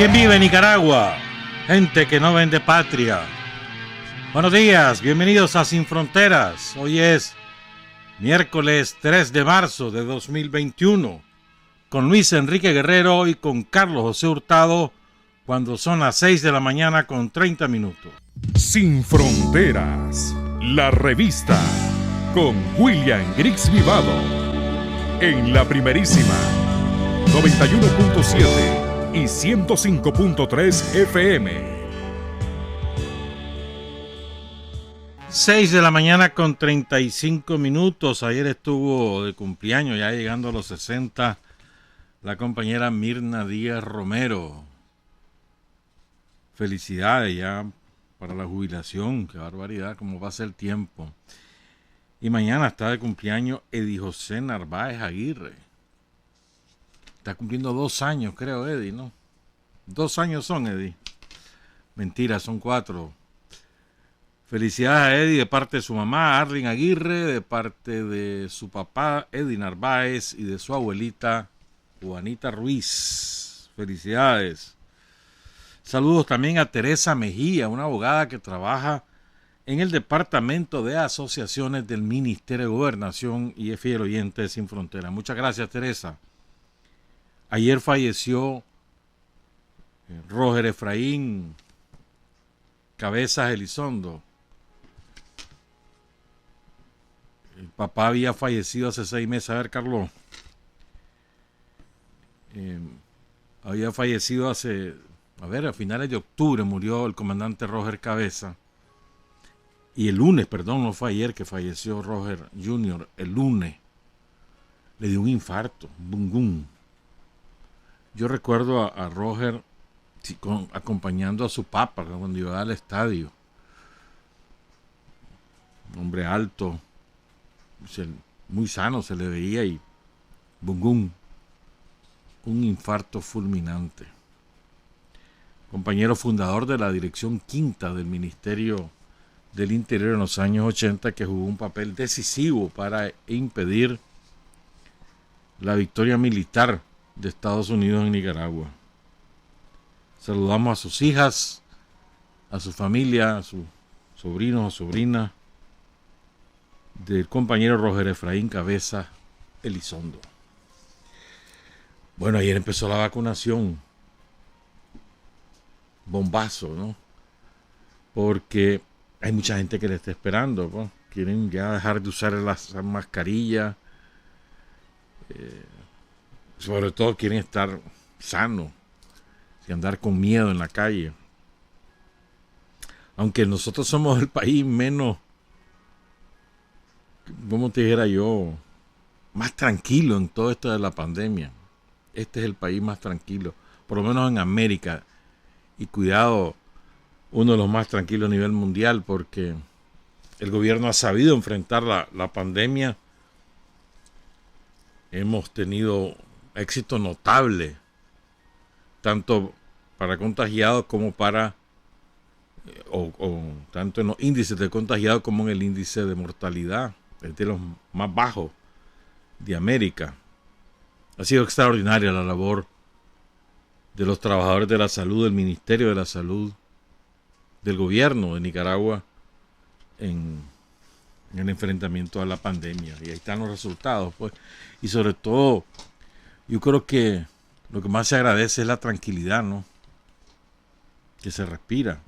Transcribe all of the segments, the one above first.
¿Quién vive en Nicaragua? Gente que no vende patria. Buenos días, bienvenidos a Sin Fronteras. Hoy es miércoles 3 de marzo de 2021. Con Luis Enrique Guerrero y con Carlos José Hurtado, cuando son las 6 de la mañana con 30 minutos. Sin Fronteras, la revista, con William Griggs Vivado, en la primerísima 91.7 y 105.3 FM. 6 de la mañana con 35 minutos. Ayer estuvo de cumpleaños, ya llegando a los 60, la compañera Mirna Díaz Romero. Felicidades ya para la jubilación, qué barbaridad, cómo pasa el tiempo. Y mañana está de cumpleaños Eddie José Narváez Aguirre. Está cumpliendo 2 años, creo, Eddie, ¿no? 2 años son, Eddie. Mentira, son 4. Felicidades a Eddie de parte de su mamá, Arlene Aguirre, de parte de su papá, Eddie Narváez, y de su abuelita, Juanita Ruiz. Felicidades. Saludos también a Teresa Mejía, una abogada que trabaja en el Departamento de Asociaciones del Ministerio de Gobernación y es fiel oyente de Sin Fronteras. Muchas gracias, Teresa. Ayer falleció Roger Efraín Cabezas Elizondo. El papá había fallecido hace 6 meses. A ver, Carlos. Había fallecido a finales de octubre murió el comandante Roger Cabeza. Y el lunes, perdón, no fue ayer que falleció Roger Jr., el lunes le dio un infarto, bum. Yo recuerdo a Roger acompañando a su papá cuando iba al estadio. Un hombre alto, muy sano se le veía y bum, un infarto fulminante. Compañero fundador de la Dirección Quinta del Ministerio del Interior en los años 80, que jugó un papel decisivo para impedir la victoria militar de Estados Unidos en Nicaragua. Saludamos a sus hijas, a su familia, a sus sobrinos o sobrinas del compañero Roger Efraín Cabeza Elizondo. Bueno, ayer empezó la vacunación. Bombazo, ¿no? Porque hay mucha gente que le está esperando, ¿no? Quieren ya dejar de usar las mascarillas. Sobre todo quieren estar sanos, sin andar con miedo en la calle. Aunque nosotros somos el país menos, ¿cómo te dijera yo? Más tranquilo en todo esto de la pandemia. Este es el país más tranquilo, por lo menos en América. Y cuidado, uno de los más tranquilos a nivel mundial, porque el gobierno ha sabido enfrentar la pandemia. Hemos tenido éxito notable, tanto para contagiados como para, tanto en los índices de contagiados como en el índice de mortalidad, es de los más bajos de América. Ha sido extraordinaria la labor de los trabajadores de la salud, del Ministerio de la Salud, del gobierno de Nicaragua en el enfrentamiento a la pandemia. Y ahí están los resultados, pues. Y sobre todo, yo creo que lo que más se agradece es la tranquilidad, ¿no? Que se respira.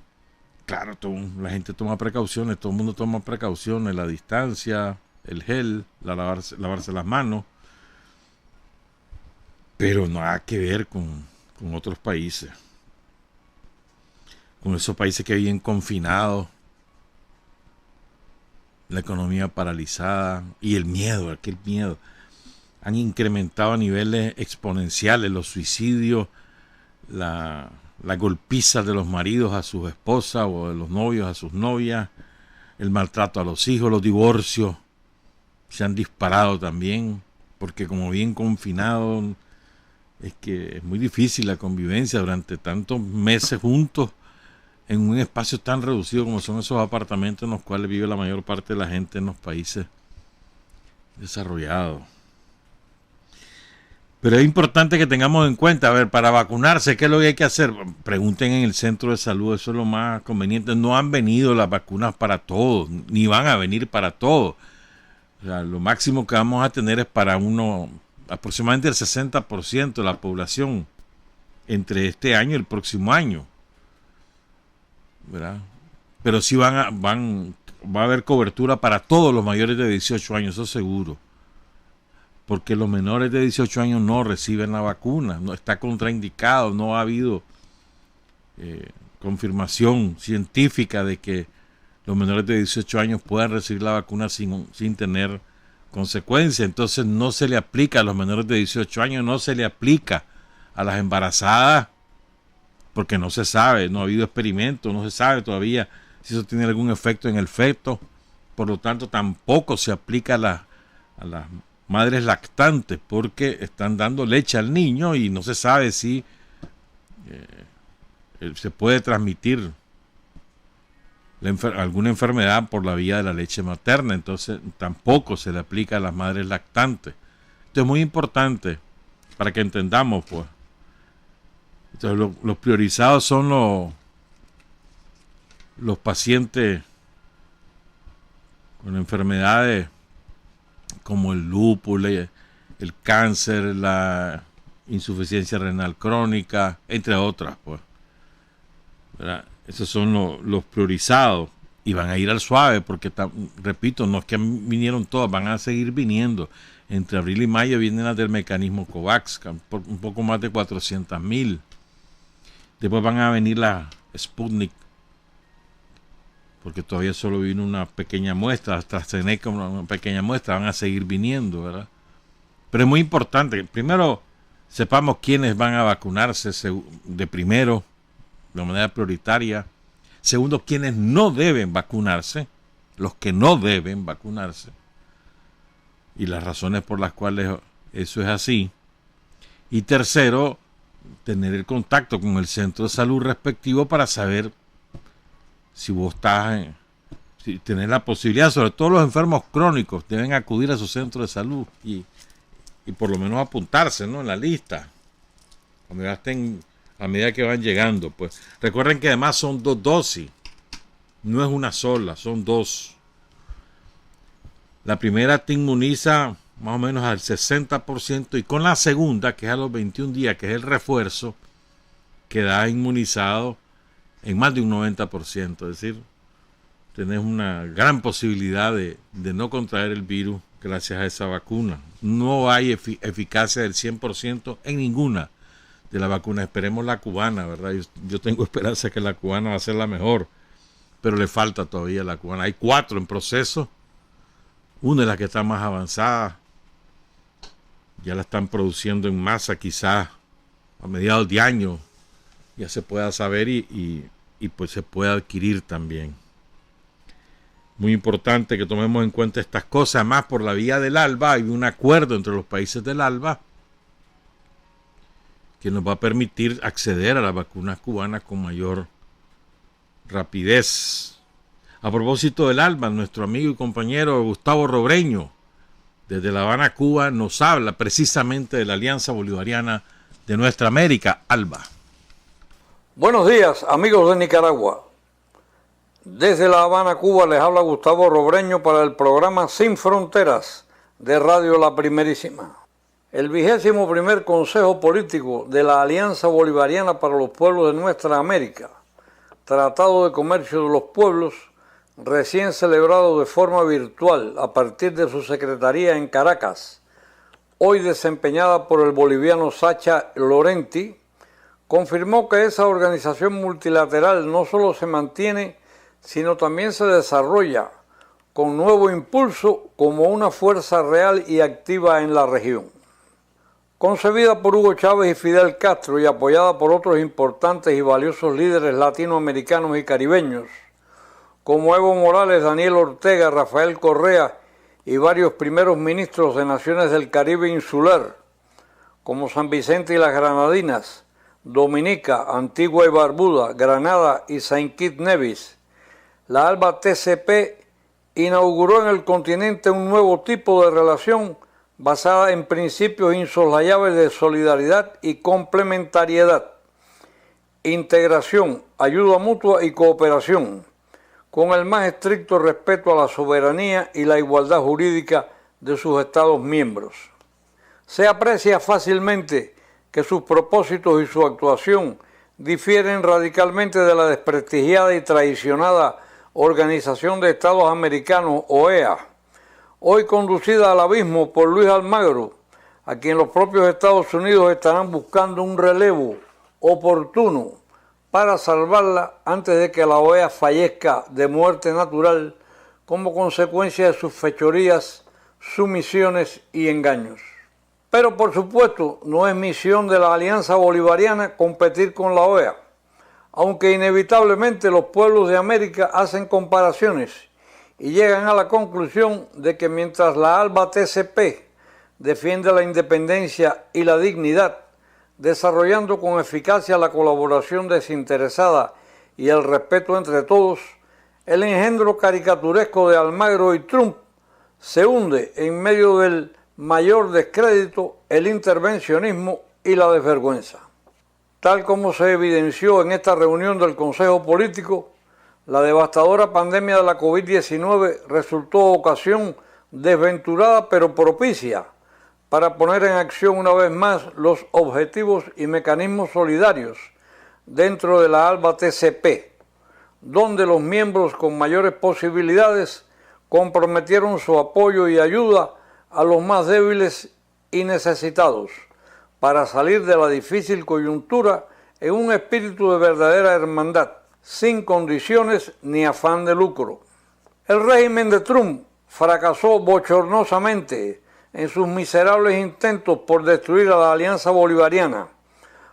Claro, la gente toma precauciones, todo el mundo toma precauciones, la distancia, el gel, lavarse las manos, pero nada que ver con otros países, con esos países que viven confinados, la economía paralizada y el miedo, aquel miedo. Han incrementado a niveles exponenciales los suicidios, las golpizas de los maridos a sus esposas o de los novios a sus novias, el maltrato a los hijos, los divorcios se han disparado también, porque como bien confinados, es que es muy difícil la convivencia durante tantos meses juntos en un espacio tan reducido como son esos apartamentos en los cuales vive la mayor parte de la gente en los países desarrollados. Pero es importante que tengamos en cuenta, a ver, para vacunarse, ¿qué es lo que hay que hacer? Pregunten en el centro de salud, eso es lo más conveniente. No han venido las vacunas para todos, ni van a venir para todos. O sea, lo máximo que vamos a tener es para aproximadamente el 60% de la población entre este año y el próximo año, ¿verdad? Pero sí va a haber cobertura para todos los mayores de 18 años, eso seguro. Porque los menores de 18 años no reciben la vacuna, no está contraindicado, no ha habido confirmación científica de que los menores de 18 años puedan recibir la vacuna sin tener consecuencias. Entonces no se le aplica a los menores de 18 años, no se le aplica a las embarazadas, porque no se sabe, no ha habido experimentos, no se sabe todavía si eso tiene algún efecto en el feto. Por lo tanto, tampoco se aplica a las madres lactantes, porque están dando leche al niño y no se sabe si se puede transmitir alguna enfermedad por la vía de la leche materna. Entonces tampoco se le aplica a las madres lactantes. Esto es muy importante para que entendamos, pues. Entonces los priorizados son los pacientes con enfermedades como el lupus, el cáncer, la insuficiencia renal crónica, entre otras, pues, ¿verdad? Esos son los priorizados y van a ir al suave porque, repito, no es que vinieron todas, van a seguir viniendo. Entre abril y mayo vienen las del mecanismo COVAX, un poco más de 400,000. Después van a venir las Sputnik, porque todavía solo vino una pequeña muestra, AstraZeneca una pequeña muestra, van a seguir viniendo, ¿verdad? Pero es muy importante que primero sepamos quiénes van a vacunarse de primero, de manera prioritaria. Segundo, quiénes no deben vacunarse, los que no deben vacunarse, y las razones por las cuales eso es así. Y tercero, tener el contacto con el centro de salud respectivo para saber si vos si tenés la posibilidad. Sobre todo los enfermos crónicos deben acudir a su centro de salud y por lo menos apuntarse, ¿no?, en la lista cuando ya estén, a medida que van llegando. Pues recuerden que además son 2 dosis, no es una sola, son 2. La primera te inmuniza más o menos al 60% y con la segunda, que es a los 21 días, que es el refuerzo, queda inmunizado en más de un 90%. Es decir, tenés una gran posibilidad de no contraer el virus gracias a esa vacuna. No hay eficacia del 100% en ninguna de las vacunas. Esperemos la cubana, ¿verdad? Yo tengo esperanza que la cubana va a ser la mejor, pero le falta todavía la cubana. Hay 4 en proceso. Una de las que está más avanzada, ya la están produciendo en masa, quizás a mediados de año ya se pueda saber y pues se pueda adquirir también. Muy importante que tomemos en cuenta estas cosas. Más por la vía del ALBA, hay un acuerdo entre los países del ALBA que nos va a permitir acceder a las vacunas cubanas con mayor rapidez. A propósito del ALBA, nuestro amigo y compañero Gustavo Robreño, desde La Habana, Cuba, nos habla precisamente de la Alianza Bolivariana de Nuestra América, ALBA. Buenos días, amigos de Nicaragua. Desde La Habana, Cuba, les habla Gustavo Robreño para el programa Sin Fronteras de Radio La Primerísima. El 21º Consejo Político de la Alianza Bolivariana para los Pueblos de Nuestra América, Tratado de Comercio de los Pueblos, recién celebrado de forma virtual a partir de su secretaría en Caracas, hoy desempeñada por el boliviano Sacha Lorenti, confirmó que esa organización multilateral no solo se mantiene, sino también se desarrolla con nuevo impulso como una fuerza real y activa en la región. Concebida por Hugo Chávez y Fidel Castro y apoyada por otros importantes y valiosos líderes latinoamericanos y caribeños, como Evo Morales, Daniel Ortega, Rafael Correa y varios primeros ministros de naciones del Caribe insular, como San Vicente y las Granadinas, Dominica, Antigua y Barbuda, Granada y Saint Kitts Nevis, la ALBA TCP inauguró en el continente un nuevo tipo de relación basada en principios insoslayables de solidaridad y complementariedad, integración, ayuda mutua y cooperación, con el más estricto respeto a la soberanía y la igualdad jurídica de sus Estados miembros. Se aprecia fácilmente que sus propósitos y su actuación difieren radicalmente de la desprestigiada y traicionada Organización de Estados Americanos, OEA, hoy conducida al abismo por Luis Almagro, a quien los propios Estados Unidos estarán buscando un relevo oportuno para salvarla antes de que la OEA fallezca de muerte natural como consecuencia de sus fechorías, sumisiones y engaños. Pero por supuesto no es misión de la Alianza Bolivariana competir con la OEA, aunque inevitablemente los pueblos de América hacen comparaciones y llegan a la conclusión de que mientras la ALBA TCP defiende la independencia y la dignidad, desarrollando con eficacia la colaboración desinteresada y el respeto entre todos, el engendro caricaturesco de Almagro y Trump se hunde en medio del mayor descrédito, el intervencionismo y la desvergüenza. Tal como se evidenció en esta reunión del Consejo Político, la devastadora pandemia de la COVID-19 resultó ocasión desventurada pero propicia para poner en acción una vez más los objetivos y mecanismos solidarios dentro de la ALBA TCP, donde los miembros con mayores posibilidades comprometieron su apoyo y ayuda a los más débiles y necesitados para salir de la difícil coyuntura en un espíritu de verdadera hermandad, sin condiciones ni afán de lucro. El régimen de Trump fracasó bochornosamente en sus miserables intentos por destruir a la Alianza Bolivariana,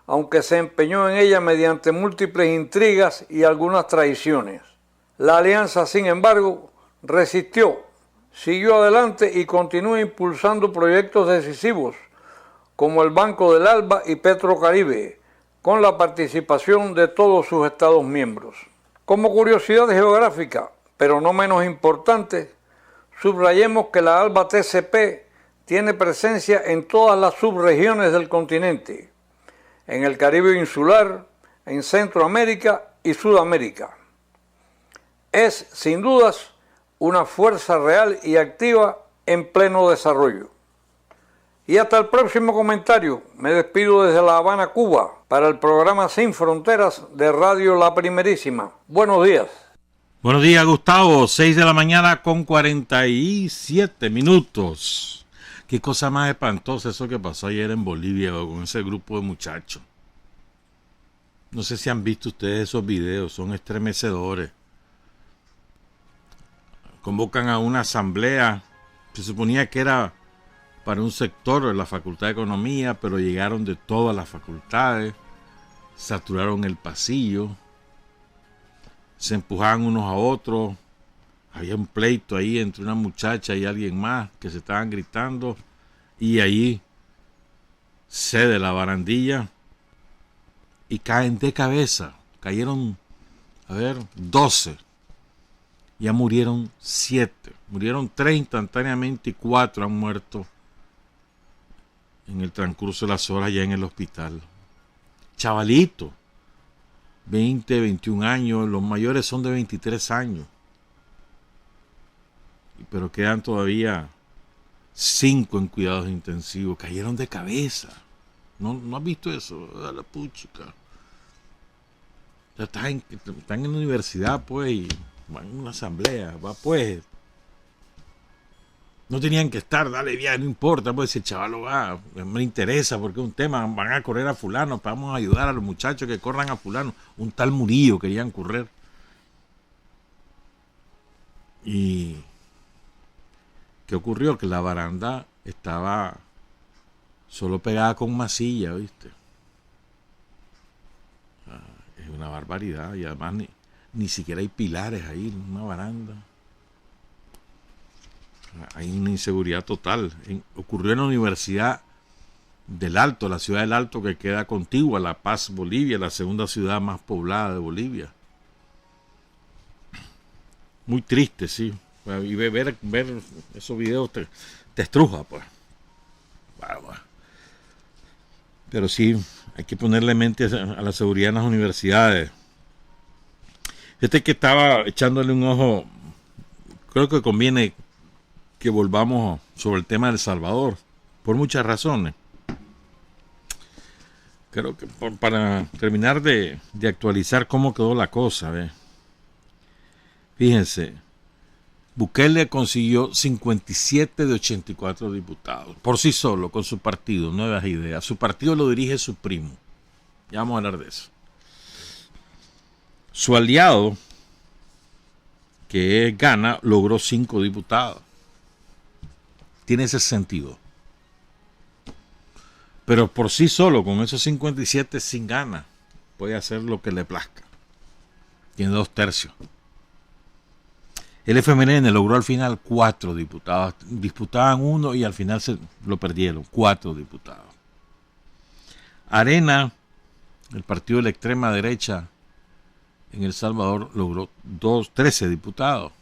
aunque se empeñó en ella mediante múltiples intrigas y algunas traiciones. La alianza, sin embargo, resistió, siguió adelante y continúa impulsando proyectos decisivos como el Banco del ALBA y Petrocaribe, con la participación de todos sus Estados miembros. Como curiosidad geográfica, pero no menos importante, subrayemos que la ALBA TCP tiene presencia en todas las subregiones del continente, en el Caribe insular, en Centroamérica y Sudamérica. Es, sin dudas, una fuerza real y activa en pleno desarrollo. Y hasta el próximo comentario. Me despido desde La Habana, Cuba, para el programa Sin Fronteras de Radio La Primerísima. Buenos días. Buenos días, Gustavo. 6 de la mañana con 47 minutos. Qué cosa más espantosa eso que pasó ayer en Bolivia con ese grupo de muchachos. No sé si han visto ustedes esos videos, son estremecedores. Convocan a una asamblea, se suponía que era para un sector de la Facultad de Economía, pero llegaron de todas las facultades, saturaron el pasillo, se empujaban unos a otros, había un pleito ahí entre una muchacha y alguien más que se estaban gritando, y ahí cede la barandilla y caen de cabeza, cayeron, 12, ya murieron 7, murieron 3 instantáneamente y 4 han muerto en el transcurso de las horas ya en el hospital. Chavalito, 20, 21 años, los mayores son de 23 años. Pero quedan todavía 5 en cuidados intensivos. Cayeron de cabeza. ¿No has visto eso? A la puchica. Están en la universidad, pues, y van a una asamblea. Va, pues. No tenían que estar, dale bien, no importa, pues si el chaval va, me interesa porque es un tema, van a correr a fulano, vamos a ayudar a los muchachos que corran a fulano. Un tal Murillo querían correr. Y ¿qué ocurrió? Que la baranda estaba solo pegada con masilla, ¿viste? Es una barbaridad y además ni siquiera hay pilares ahí en una baranda. Hay una inseguridad total. Ocurrió en la Universidad del Alto, la ciudad del Alto que queda contigua a La Paz, Bolivia, la segunda ciudad más poblada de Bolivia. Muy triste, sí. Y ver esos videos te estruja, pues. Pero sí, hay que ponerle mente a la seguridad en las universidades. Fíjate que estaba echándole un ojo. Creo que conviene que volvamos sobre el tema de El Salvador, por muchas razones. Creo que para terminar de actualizar cómo quedó la cosa, ¿ve? Fíjense, Bukele consiguió 57 de 84 diputados, por sí solo, con su partido, Nuevas Ideas. Su partido lo dirige su primo. Ya vamos a hablar de eso. Su aliado, que es Ghana, logró 5 diputados. Tiene ese sentido. Pero por sí solo, con esos 57 sin Ghana, puede hacer lo que le plazca. Tiene 2/3. El FMLN logró al final 4 diputados. Disputaban 1 y al final se lo perdieron. 4 diputados. Arena, el partido de la extrema derecha en El Salvador, logró 13 diputados.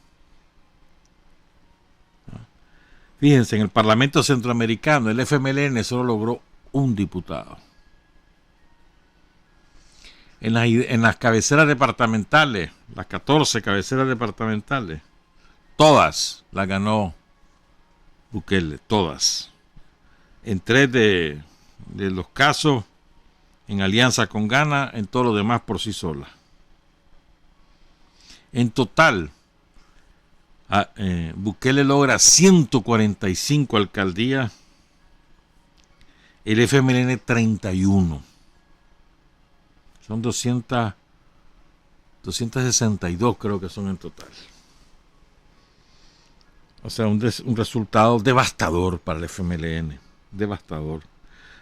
Fíjense, en el Parlamento Centroamericano, el FMLN solo logró 1 diputado. En las cabeceras departamentales, las 14 cabeceras departamentales, todas las ganó Bukele, todas. En 3 de los casos, en alianza con Ghana, en todo lo demás por sí sola. En total, Bukele logra 145 alcaldías, el FMLN 31. Son 262 creo que son en total. O sea, un resultado devastador para el FMLN. Devastador.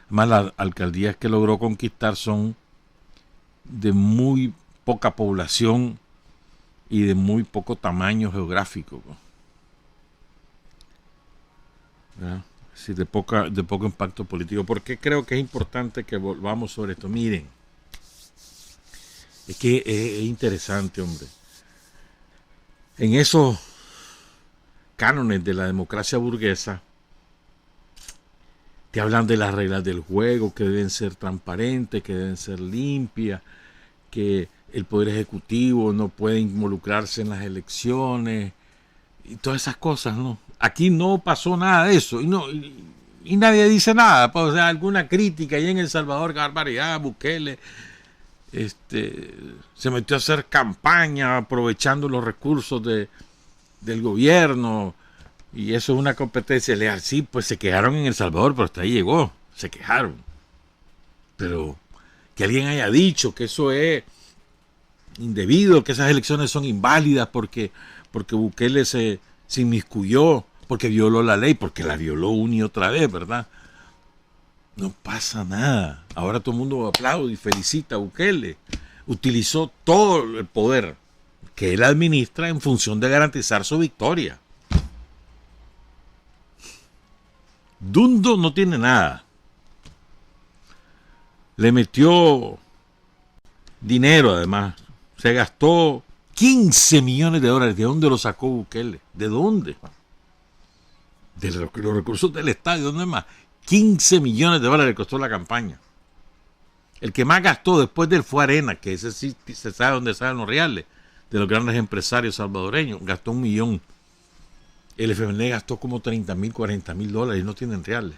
Además, las alcaldías que logró conquistar son de muy poca población y de muy poco tamaño geográfico. ¿Verdad? Es decir, de poco impacto político. ¿Por qué creo que es importante que volvamos sobre esto? Miren, es que es interesante, hombre. En esos cánones de la democracia burguesa, te hablan de las reglas del juego, que deben ser transparentes, que deben ser limpias, que el Poder Ejecutivo no puede involucrarse en las elecciones, y todas esas cosas, ¿no? Aquí no pasó nada de eso, y nadie dice nada. Pues, o sea, alguna crítica ahí en El Salvador, qué barbaridad, Bukele se metió a hacer campaña aprovechando los recursos del gobierno, y eso es una competencia leal. Sí, pues se quejaron en El Salvador, pero hasta ahí llegó, se quejaron. Pero que alguien haya dicho que eso es indebido, que esas elecciones son inválidas porque Bukele se inmiscuyó, porque violó la ley, porque la violó una y otra vez, ¿verdad? No pasa nada. Ahora todo el mundo aplaude y felicita a Bukele. Utilizó todo el poder que él administra en función de garantizar su victoria. Dundo no tiene nada. Le metió dinero, además. Se gastó 15 millones de dólares. ¿De dónde lo sacó Bukele? ¿De dónde? De los recursos del Estado. ¿Dónde más? 15 millones de dólares costó la campaña. El que más gastó después de él fue Arena, que ese sí se sabe dónde salen los reales, de los grandes empresarios salvadoreños. Gastó 1 millón. El FMLN gastó como 30,000, 40,000 dólares y no tienen reales.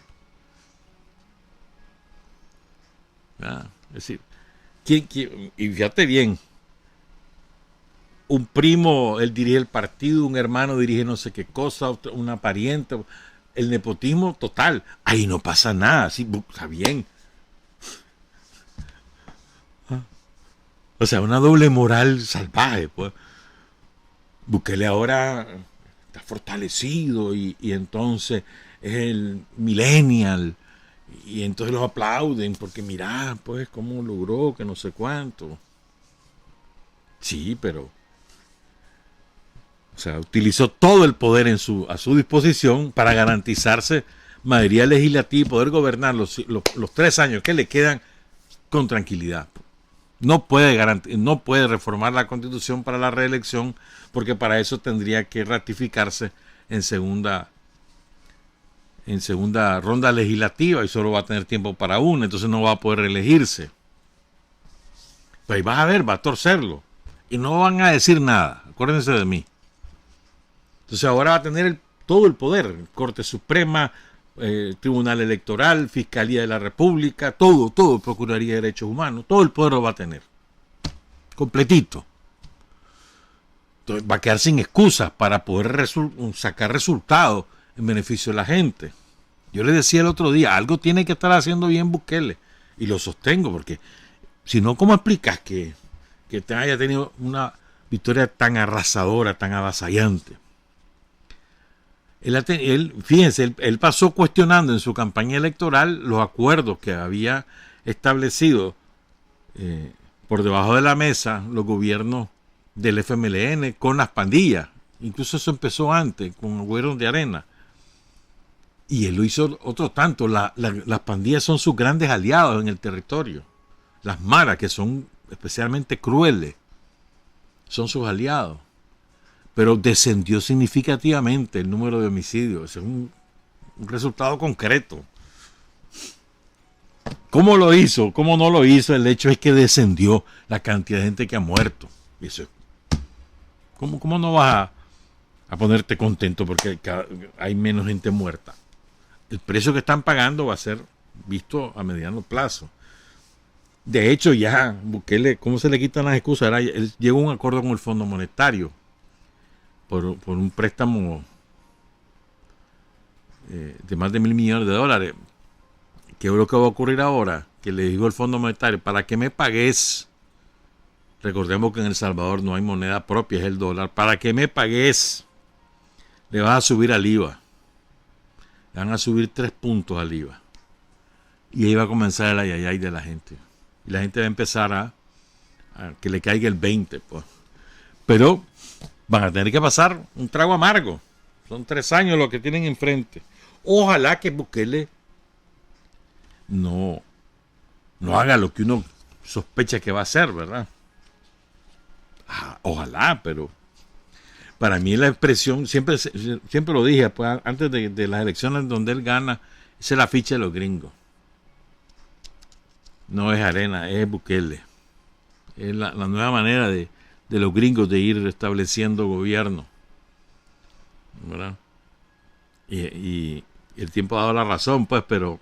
Es decir, y fíjate bien, un primo, él dirige el partido, un hermano dirige no sé qué cosa, una pariente, el nepotismo total. Ahí no pasa nada, sí, está bien. O sea, una doble moral salvaje, pues. Bukele ahora está fortalecido y entonces es el millennial y entonces los aplauden porque mirá, pues, cómo logró que no sé cuánto. Sí, pero o sea, utilizó todo el poder a su disposición para garantizarse mayoría legislativa y poder gobernar los 3 años que le quedan con tranquilidad. No puede reformar la Constitución para la reelección, porque para eso tendría que ratificarse en segunda en segunda ronda legislativa y solo va a tener tiempo para una, entonces no va a poder reelegirse. Pues ahí vas a ver, va a torcerlo. Y no van a decir nada, acuérdense de mí. Entonces ahora va a tener todo el poder, Corte Suprema, Tribunal Electoral, Fiscalía de la República, todo, Procuraría de Derechos Humanos, todo el poder lo va a tener. Completito. Entonces va a quedar sin excusas para poder sacar resultados en beneficio de la gente. Yo les decía el otro día, algo tiene que estar haciendo bien Bukele, y lo sostengo, porque si no, ¿cómo explicas que te haya tenido una victoria tan arrasadora, tan avasallante? Fíjense, él pasó cuestionando en su campaña electoral los acuerdos que había establecido por debajo de la mesa los gobiernos del FMLN con las pandillas. Incluso eso empezó antes, con el gobierno de Arena. Y él lo hizo otro tanto. Las pandillas son sus grandes aliados en el territorio. Las maras, que son especialmente crueles, son sus aliados. Pero descendió significativamente el número de homicidios. Ese es un resultado concreto. ¿Cómo lo hizo? ¿Cómo no lo hizo? El hecho es que descendió la cantidad de gente que ha muerto. Y eso, ¿cómo no vas a ponerte contento porque hay menos gente muerta? El precio que están pagando va a ser visto a mediano plazo. De hecho, ya Bukele, ¿cómo se le quitan las excusas? Ahora él llegó a un acuerdo con el Fondo Monetario por un préstamo de más de $1.000 millones. ¿Qué es lo que va a ocurrir ahora? Que le dijo el Fondo Monetario, para que me pagues, recordemos que en El Salvador no hay moneda propia, es el dólar, para que me pagues, le vas a subir al IVA. Le van a subir 3 puntos al IVA. Y ahí va a comenzar el ayayay de la gente. Y la gente va a empezar a que le caiga el 20, pues. Pero van a tener que pasar un trago amargo. Son 3 años lo que tienen enfrente. Ojalá que Bukele no haga lo que uno sospecha que va a hacer, ¿verdad? Ojalá, pero para mí la expresión, siempre lo dije, pues, antes de las elecciones donde él gana, esa es la ficha de los gringos. No es Arena, es Bukele. Es la nueva manera de los gringos de ir estableciendo gobierno, ¿verdad? Y el tiempo ha dado la razón, pues, pero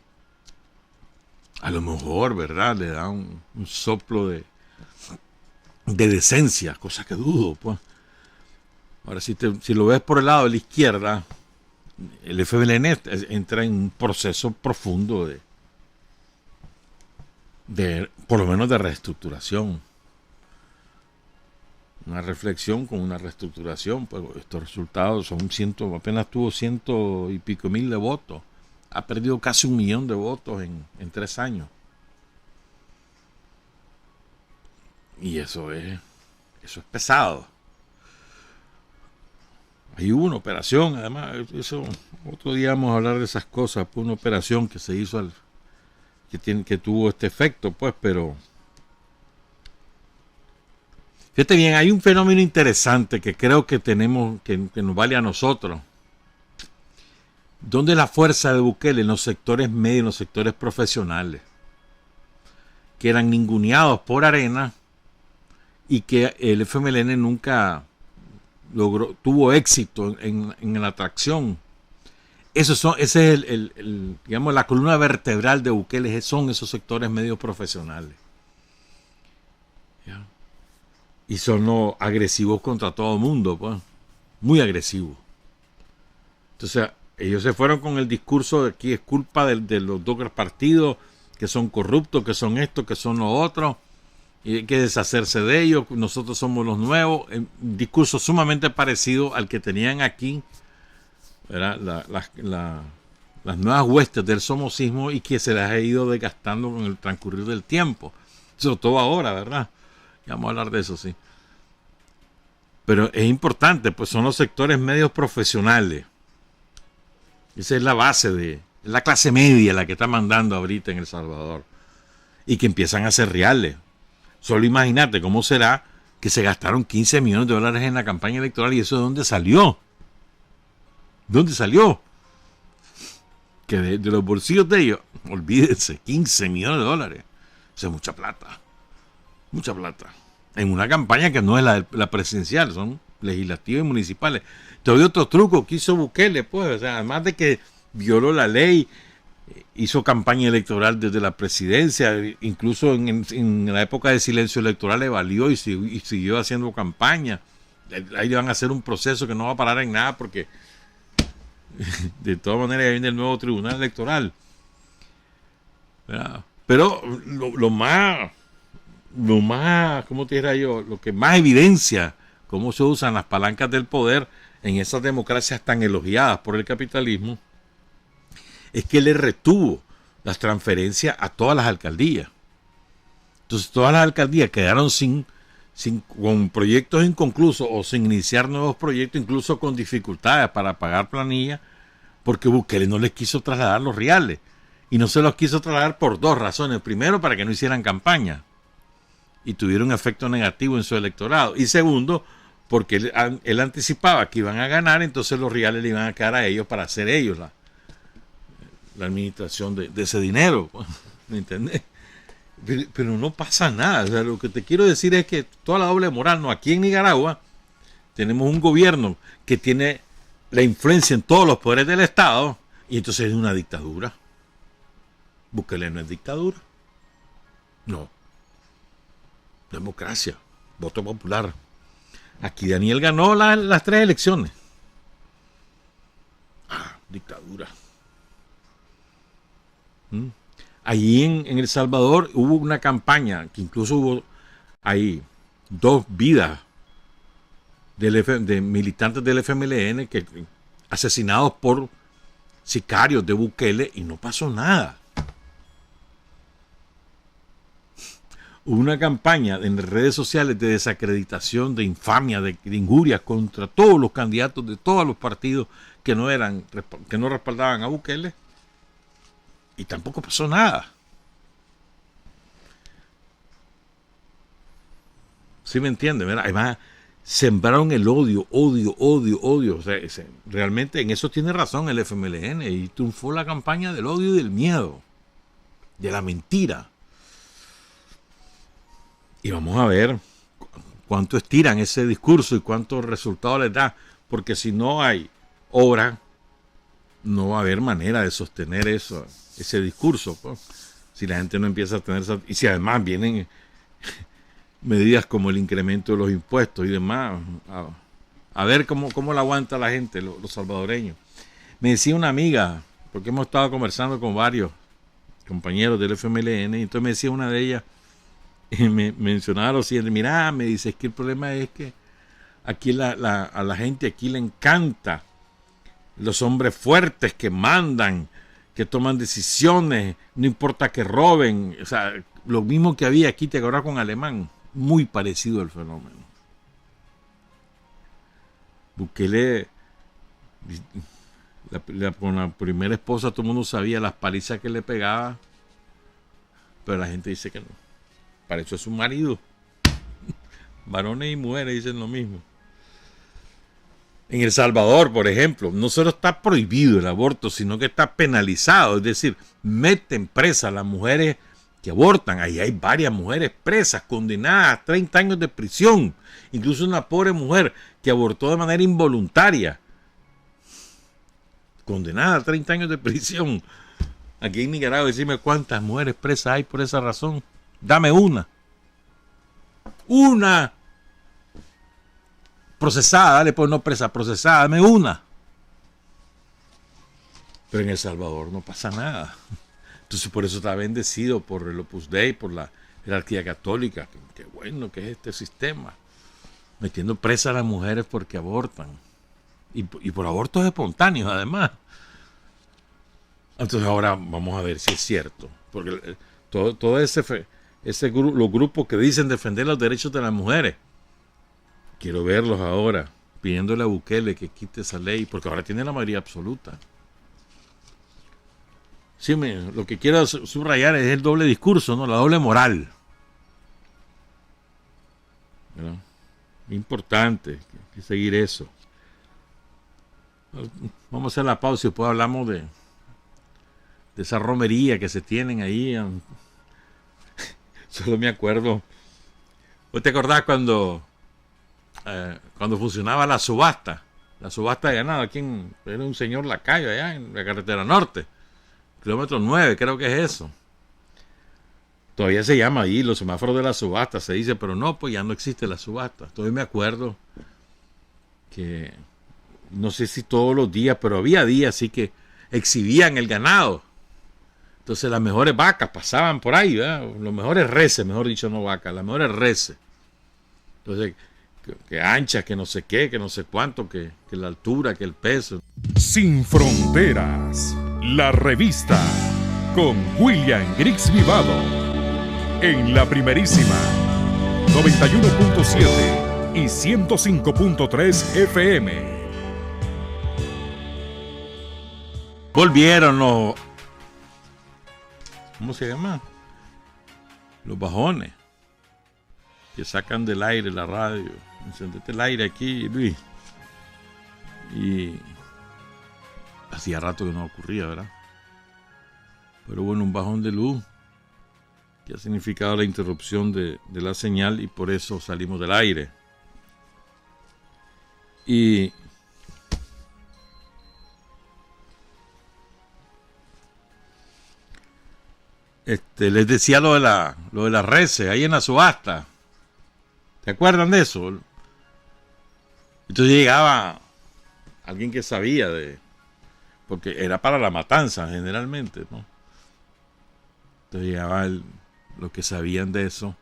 a lo mejor, ¿verdad? Le da un soplo de decencia, cosa que dudo, pues. Ahora, si lo ves por el lado de la izquierda, el FMLN entra en un proceso profundo de por lo menos de reestructuración. Una reflexión con una reestructuración, pues estos resultados son apenas tuvo 100 y pico mil de votos. Ha perdido casi 1 millón de votos en 3 años. Y eso es pesado. Ahí hubo una operación, además, eso otro día vamos a hablar de esas cosas, pues una operación que se hizo que tuvo este efecto, pues, pero fíjate bien, hay un fenómeno interesante que creo que tenemos, que nos vale a nosotros. ¿Dónde es la fuerza de Bukele? En los sectores medios, en los sectores profesionales, que eran ninguneados por Arena y que el FMLN nunca tuvo éxito en la atracción. Esa es digamos, la columna vertebral de Bukele, son esos sectores medios profesionales. ¿Ya? Y son agresivos contra todo el mundo, pues, muy agresivos. Entonces, ellos se fueron con el discurso de que es culpa de los dos partidos, que son corruptos, que son esto, que son lo otro, y hay que deshacerse de ellos, nosotros somos los nuevos. Un discurso sumamente parecido al que tenían aquí, ¿verdad? Las nuevas huestes del somocismo, y que se les ha ido desgastando con el transcurrir del tiempo. Sobre todo ahora, ¿verdad? Ya vamos a hablar de eso, sí. Pero es importante, pues son los sectores medios profesionales. Esa es la base es la clase media la que está mandando ahorita en El Salvador. Y que empiezan a ser reales. Solo imagínate cómo será que se gastaron $15 millones en la campaña electoral, y eso ¿de dónde salió? ¿Dónde salió? que de los bolsillos de ellos, olvídense, 15 millones de dólares. Eso es mucha plata. Mucha plata. En una campaña que no es la presidencial, son legislativas y municipales. Te doy otro truco que hizo Bukele, pues, o sea, además de que violó la ley, hizo campaña electoral desde la presidencia, incluso en la época de silencio electoral le valió y siguió haciendo campaña. Ahí le van a hacer un proceso que no va a parar en nada porque de todas maneras ya viene el nuevo tribunal electoral. ¿Verdad? Pero lo más, ¿cómo te diría yo? Lo que más evidencia cómo se usan las palancas del poder en esas democracias tan elogiadas por el capitalismo es que le retuvo las transferencias a todas las alcaldías. Entonces todas las alcaldías quedaron con proyectos inconclusos o sin iniciar nuevos proyectos, incluso con dificultades para pagar planilla, porque Bukele no les quiso trasladar los reales. Y no se los quiso trasladar por dos razones. Primero, para que no hicieran campaña y tuvieron un efecto negativo en su electorado. Y segundo, porque él anticipaba que iban a ganar, entonces los reales le iban a quedar a ellos para hacer ellos la administración de ese dinero. ¿Me entiendes? Pero no pasa nada. O sea, lo que te quiero decir es que toda la doble moral, no, aquí en Nicaragua tenemos un gobierno que tiene la influencia en todos los poderes del Estado y entonces es una dictadura. Bukele no es dictadura. No. Democracia. Voto popular. Aquí Daniel ganó las 3 elecciones. Dictadura. Allí en El Salvador hubo una campaña que incluso hubo ahí 2 vidas de militantes del FMLN que asesinados por sicarios de Bukele y no pasó nada. Hubo una campaña en las redes sociales de desacreditación, de infamia, de injurias contra todos los candidatos de todos los partidos que no respaldaban a Bukele y tampoco pasó nada. ¿Sí me entienden? Además, sembraron el odio. O sea, realmente en eso tiene razón el FMLN y triunfó la campaña del odio y del miedo, de la mentira. Y vamos a ver cuánto estiran ese discurso y cuántos resultados les da, porque si no hay obra, no va a haber manera de sostener ese discurso, pues. Si la gente no empieza a tener y si además vienen medidas como el incremento de los impuestos y demás, a ver cómo la aguanta la gente, los salvadoreños. Me decía una amiga, porque hemos estado conversando con varios compañeros del FMLN, y entonces me decía una de ellas, y me mencionaba lo siguiente: mira, me dice, es que el problema es que aquí a la gente aquí le encanta los hombres fuertes que mandan, que toman decisiones, no importa que roben. O sea, lo mismo que había aquí, te acuerdas, con Alemán, muy parecido al fenómeno. Bukele, con la primera esposa todo el mundo sabía las palizas que le pegaba, pero la gente dice que no. Para eso es su marido. Varones y mujeres dicen lo mismo. En El Salvador, por ejemplo, no solo está prohibido el aborto, sino que está penalizado. Es decir, meten presa a las mujeres que abortan. Ahí hay varias mujeres presas, condenadas a 30 años de prisión. Incluso una pobre mujer que abortó de manera involuntaria, condenada a 30 años de prisión. Aquí en Nicaragua, decime cuántas mujeres presas hay por esa razón. Dame una. Una. Procesada, dale, pues no presa, procesada, dame una. Pero en El Salvador no pasa nada. Entonces por eso está bendecido por el Opus Dei, por la jerarquía católica. Qué bueno que es este sistema. Metiendo presa a las mujeres porque abortan. Y por abortos espontáneos, además. Entonces ahora vamos a ver si es cierto. Porque todo los grupos que dicen defender los derechos de las mujeres, quiero verlos ahora pidiéndole a Bukele que quite esa ley, porque ahora tiene la mayoría absoluta. Sí, lo que quiero subrayar es el doble discurso, ¿no? La doble moral. ¿Verdad? Importante que seguir eso. Vamos a hacer la pausa y después hablamos de esa romería que se tienen ahí. Solo me acuerdo. ¿Vos te acordás cuando funcionaba la subasta? La subasta de ganado, era un señor lacayo allá en la carretera norte, kilómetro 9, creo que es eso. Todavía se llama ahí los semáforos de la subasta, se dice, pero no, pues ya no existe la subasta. Todavía me acuerdo que, no sé si todos los días, pero había días así que exhibían el ganado. Entonces las mejores vacas pasaban por ahí, ¿verdad? Los mejores reses, mejor dicho, no vacas, las mejores reses. Entonces, que anchas, que no sé qué, que no sé cuánto, que la altura, que el peso. Sin Fronteras, la revista con William Griggs Vivado en la primerísima 91.7 y 105.3 FM. Volvieron los, ¿cómo se llama? Los bajones que sacan del aire la radio. Encendete el aire aquí, Luis. Y hacía rato que no ocurría, ¿verdad? Pero bueno, un bajón de luz que ha significado la interrupción de la señal y por eso salimos del aire. Y les decía lo de las reses ahí en la subasta. ¿Se acuerdan de eso? Entonces llegaba alguien que sabía porque era para la matanza generalmente, ¿no? Entonces llegaba los que sabían de eso,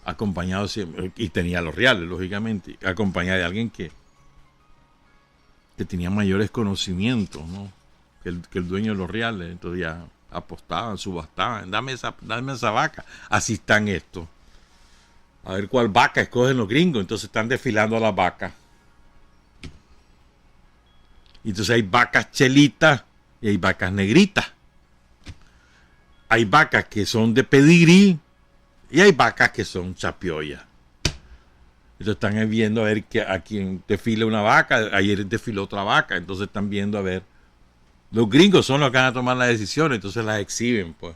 acompañado siempre, y tenía los reales, lógicamente, acompañado de alguien que tenía mayores conocimientos, ¿no? que el dueño de los reales. Entonces ya apostaban, subastaban, dame esa vaca, así están estos. A ver cuál vaca escogen los gringos. Entonces están desfilando a las vacas. Y entonces hay vacas chelitas y hay vacas negritas. Hay vacas que son de pedigrí y hay vacas que son chapiollas. Entonces están viendo a ver a quién desfila una vaca. Ayer desfiló otra vaca. Entonces están viendo a ver. Los gringos son los que van a tomar las decisiones. Entonces las exhiben, pues.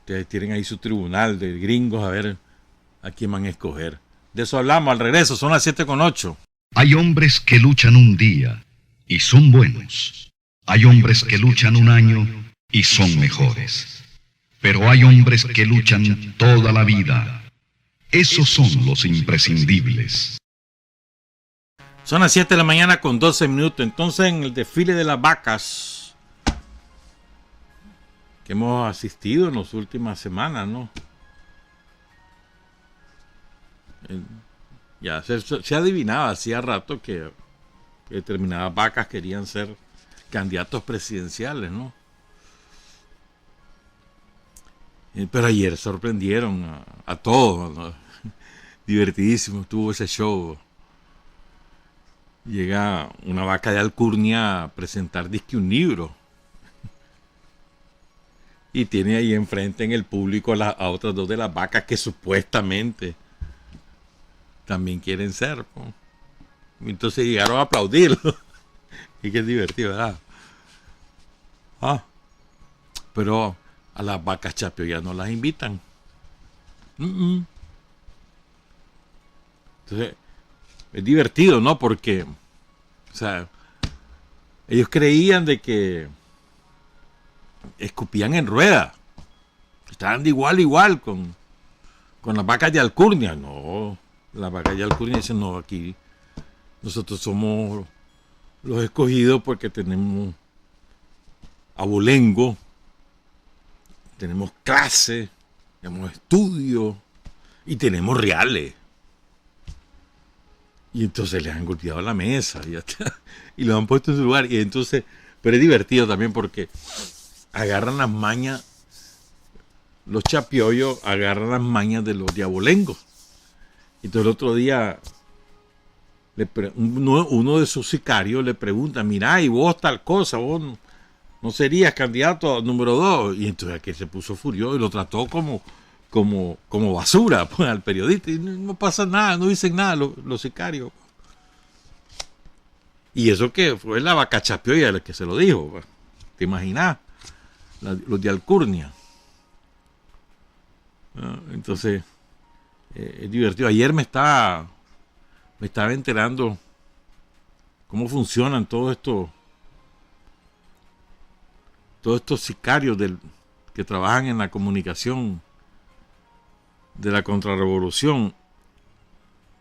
Ustedes tienen ahí su tribunal de gringos a ver a quién van a escoger. De eso hablamos al regreso. Son las 7:08. Hay hombres que luchan un día y son buenos. Hay hombres que luchan un año y son mejores. Pero hay hombres que luchan toda la vida. Esos son los imprescindibles. Son las 7 de la mañana con 12 minutos. Entonces, en el desfile de las vacas que hemos asistido en las últimas semanas, ¿no? Ya se adivinaba hacía rato que determinadas vacas querían ser candidatos presidenciales, ¿no? Pero ayer sorprendieron a todos, ¿no? Divertidísimo estuvo ese show. Llega una vaca de alcurnia a presentar disque un libro. Y tiene ahí enfrente en el público a otras dos de las vacas que supuestamente también quieren ser, ¿no? Entonces llegaron a aplaudirlo. Y qué divertido, ¿verdad? Pero a las vacas chapio ya no las invitan. Entonces es divertido, ¿no? Porque, o sea, ellos creían de que escupían en rueda. Estaban de igual con las vacas de alcurnia. No, las vacas de alcurnia dicen, no, aquí nosotros somos los escogidos porque tenemos abolengo, tenemos clase, tenemos estudio y tenemos reales. Y entonces les han golpeado la mesa y lo han puesto en su lugar. Y entonces, pero es divertido también porque agarran las mañas, los chapiollos agarran las mañas de los diabolengos. Entonces el otro día uno de sus sicarios le pregunta, mira, y vos tal cosa, vos no serías candidato número 2. Y entonces aquel se puso furioso y lo trató como basura, pues, al periodista. Y no pasa nada, no dicen nada los sicarios. Y eso que fue la vaca chapioya la que se lo dijo, pues. ¿Te imaginas? los de Alcurnia. Entonces, es divertido. Ayer me estaba enterando cómo funcionan todos estos sicarios que trabajan en la comunicación de la contrarrevolución.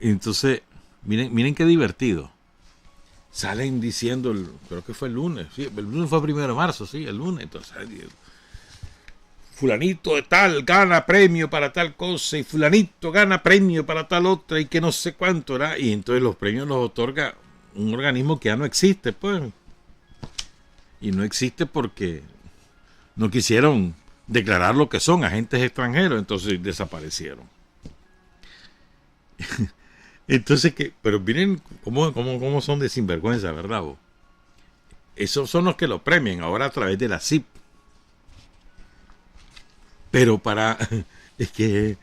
Entonces, miren qué divertido. Salen diciendo, creo que fue el lunes, sí, el lunes fue 1 de marzo, sí, el lunes. Entonces, fulanito de tal gana premio para tal cosa y fulanito gana premio para tal otra y que no sé cuánto era. Y entonces los premios los otorga un organismo que ya no existe, pues. Y no existe porque no quisieron declarar lo que son, agentes extranjeros, entonces desaparecieron. Entonces, pero miren cómo son de sinvergüenza, ¿verdad, vos? Esos son los que lo premian ahora a través de la CIP. Pero es que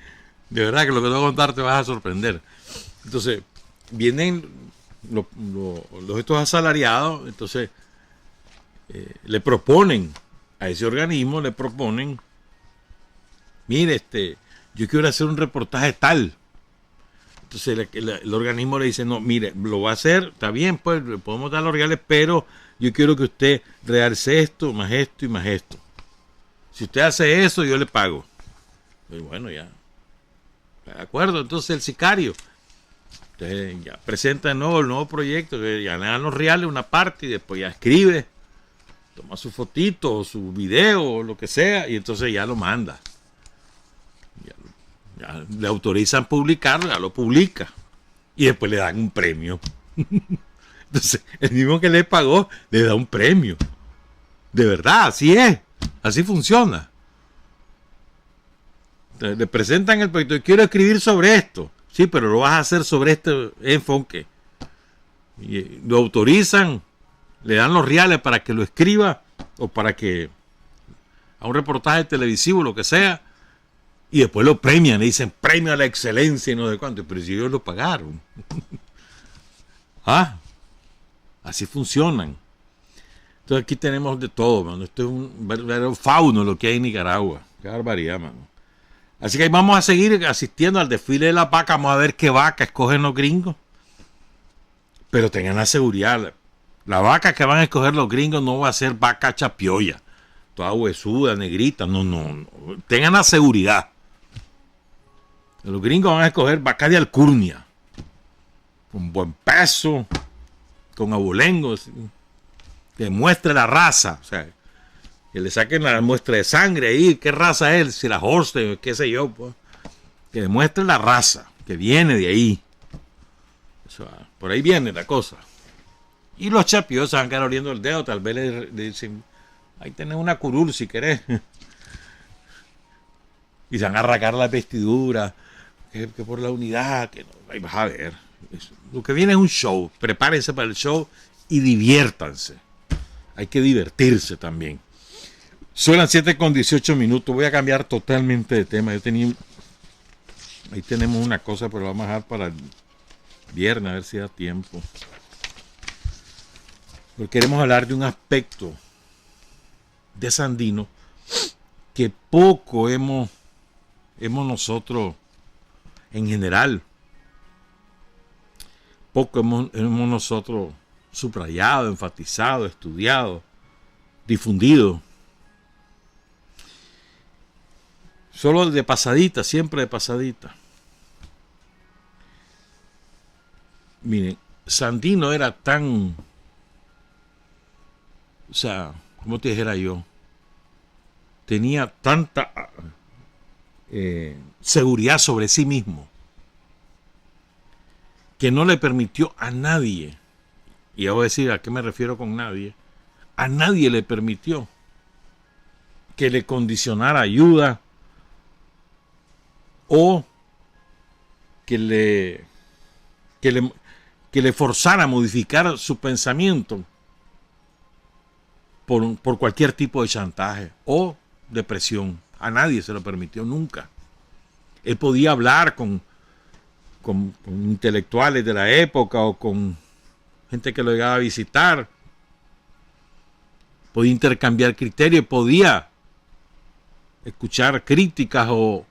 de verdad que lo que te voy a contar te vas a sorprender. Entonces, vienen estos asalariados, entonces le proponen a ese organismo, mire, yo quiero hacer un reportaje tal. Entonces el organismo le dice, no, mire, lo va a hacer, está bien, pues le podemos dar los reales, pero yo quiero que usted realce esto, más esto y más esto. Si usted hace eso, yo le pago. Y bueno, ya. De acuerdo, entonces el sicario ya presenta el nuevo proyecto, que ya le dan los reales una parte y después ya escribe, toma su fotito o su video o lo que sea y entonces ya lo manda. Ya le autorizan publicarlo, ya lo publica y después le dan un premio. Entonces el mismo que le pagó le da un premio. De verdad, así es, así funciona. Entonces, le presentan el proyecto, quiero escribir sobre esto, sí, pero lo vas a hacer sobre este enfoque. Y lo autorizan, le dan los reales para que lo escriba o para que a un reportaje televisivo, lo que sea. Y después lo premian, le dicen premio a la excelencia y no sé cuánto, pero si ellos lo pagaron. Así funcionan. Entonces aquí tenemos de todo, mano. Esto es un verdadero fauno lo que hay en Nicaragua. Qué barbaridad, mano. Así que ahí vamos a seguir asistiendo al desfile de las vacas. Vamos a ver qué vaca escogen los gringos. Pero tengan la seguridad, la vaca que van a escoger los gringos no va a ser vaca chapioya, toda huesuda, negrita. No. Tengan la seguridad. Los gringos van a escoger vaca de Alcurnia, con buen peso, con abolengos, que muestre la raza, o sea, que le saquen la muestra de sangre ahí, qué raza es, si la Holstein, qué sé yo, pues, que demuestre la raza, que viene de ahí. Eso, por ahí viene la cosa. Y los chapios se van a quedar oliendo el dedo, tal vez le dicen, ahí tenés una curul si querés. Y se van a arrancar las vestiduras, que por la unidad, que no, ahí vas a ver. Lo que viene es un show, prepárense para el show y diviértanse. Hay que divertirse también. Son las 7:18, voy a cambiar totalmente de tema. Ahí tenemos una cosa, pero vamos a dejar para el viernes, a ver si da tiempo. Porque queremos hablar de un aspecto de Sandino que poco hemos nosotros, en general, poco hemos nosotros subrayado, enfatizado, estudiado, difundido. Solo de pasadita, siempre de pasadita. Miren, Sandino era tan, o sea, ¿cómo te dijera yo? Tenía tanta seguridad sobre sí mismo que no le permitió a nadie, y voy a decir a qué me refiero con nadie, a nadie le permitió que le condicionara ayuda o que le forzara a modificar su pensamiento por cualquier tipo de chantaje o de presión. A nadie se lo permitió nunca. Él podía hablar con intelectuales de la época o con gente que lo llegaba a visitar. Podía intercambiar criterios, podía escuchar críticas o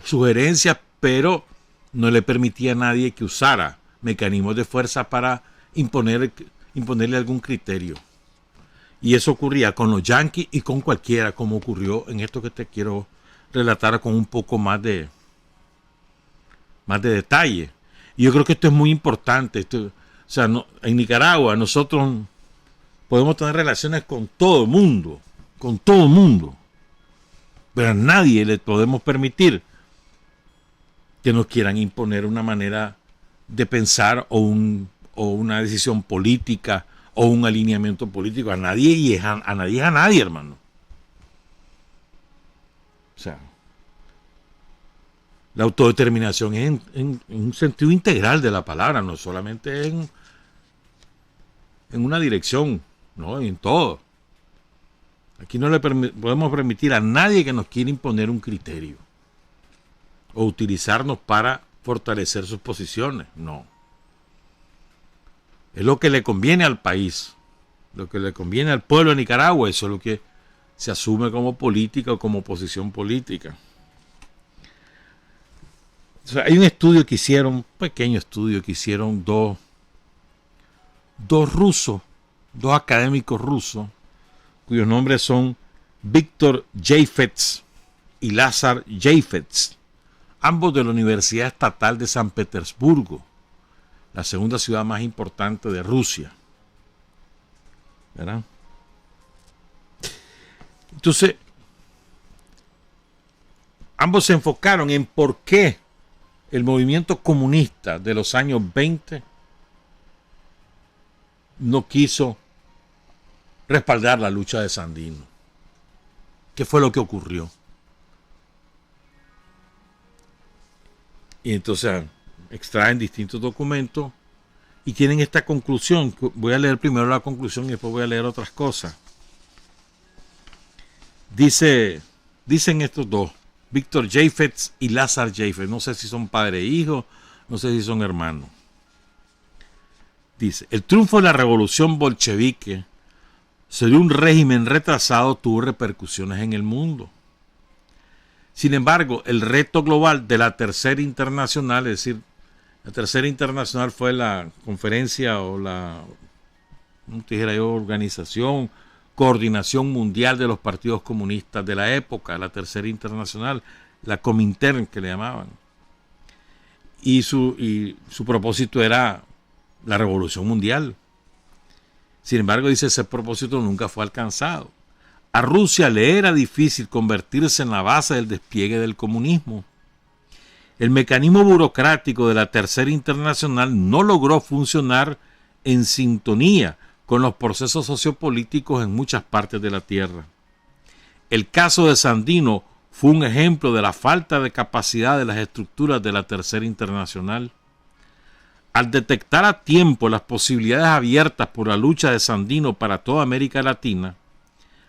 sugerencias, pero no le permitía a nadie que usara mecanismos de fuerza para imponerle algún criterio. Y eso ocurría con los yanquis y con cualquiera, como ocurrió en esto que te quiero relatar con un poco más de detalle. Y yo creo que esto es muy importante. En Nicaragua nosotros podemos tener relaciones con todo el mundo, pero a nadie le podemos permitir que nos quieran imponer una manera de pensar o una decisión política o un alineamiento político. A nadie es a nadie, hermano. O sea, la autodeterminación es en un sentido integral de la palabra, no solamente en una dirección, no, en todo. Aquí no le podemos permitir a nadie que nos quiera imponer un criterio o utilizarnos para fortalecer sus posiciones, no. Es lo que le conviene al país, lo que le conviene al pueblo de Nicaragua, eso es lo que se asume como política o como posición política. O sea, hay un estudio que hicieron, un pequeño estudio que hicieron dos académicos rusos, cuyos nombres son Víctor Yáfets y Lázar Yáfets, ambos de la Universidad Estatal de San Petersburgo, la segunda ciudad más importante de Rusia. ¿Verdad? Entonces, ambos se enfocaron en por qué el movimiento comunista de los años 20 no quiso respaldar la lucha de Sandino. ¿Qué fue lo que ocurrió? Y entonces extraen distintos documentos y tienen esta conclusión. Voy a leer primero la conclusión y después voy a leer otras cosas. Dicen estos dos, Víctor Yáfets y Lázar Yáfets. No sé si son padre e hijo, no sé si son hermanos. Dice, el triunfo de la revolución bolchevique sobre un régimen retrasado tuvo repercusiones en el mundo. Sin embargo, el reto global de la Tercera Internacional, es decir, la Tercera Internacional fue la conferencia o organización, coordinación mundial de los partidos comunistas de la época, la Tercera Internacional, la Comintern que le llamaban. Y su propósito era la revolución mundial. Sin embargo, dice, ese propósito nunca fue alcanzado. A Rusia le era difícil convertirse en la base del despliegue del comunismo. El mecanismo burocrático de la Tercera Internacional no logró funcionar en sintonía con los procesos sociopolíticos en muchas partes de la Tierra. El caso de Sandino fue un ejemplo de la falta de capacidad de las estructuras de la Tercera Internacional. Al detectar a tiempo las posibilidades abiertas por la lucha de Sandino para toda América Latina,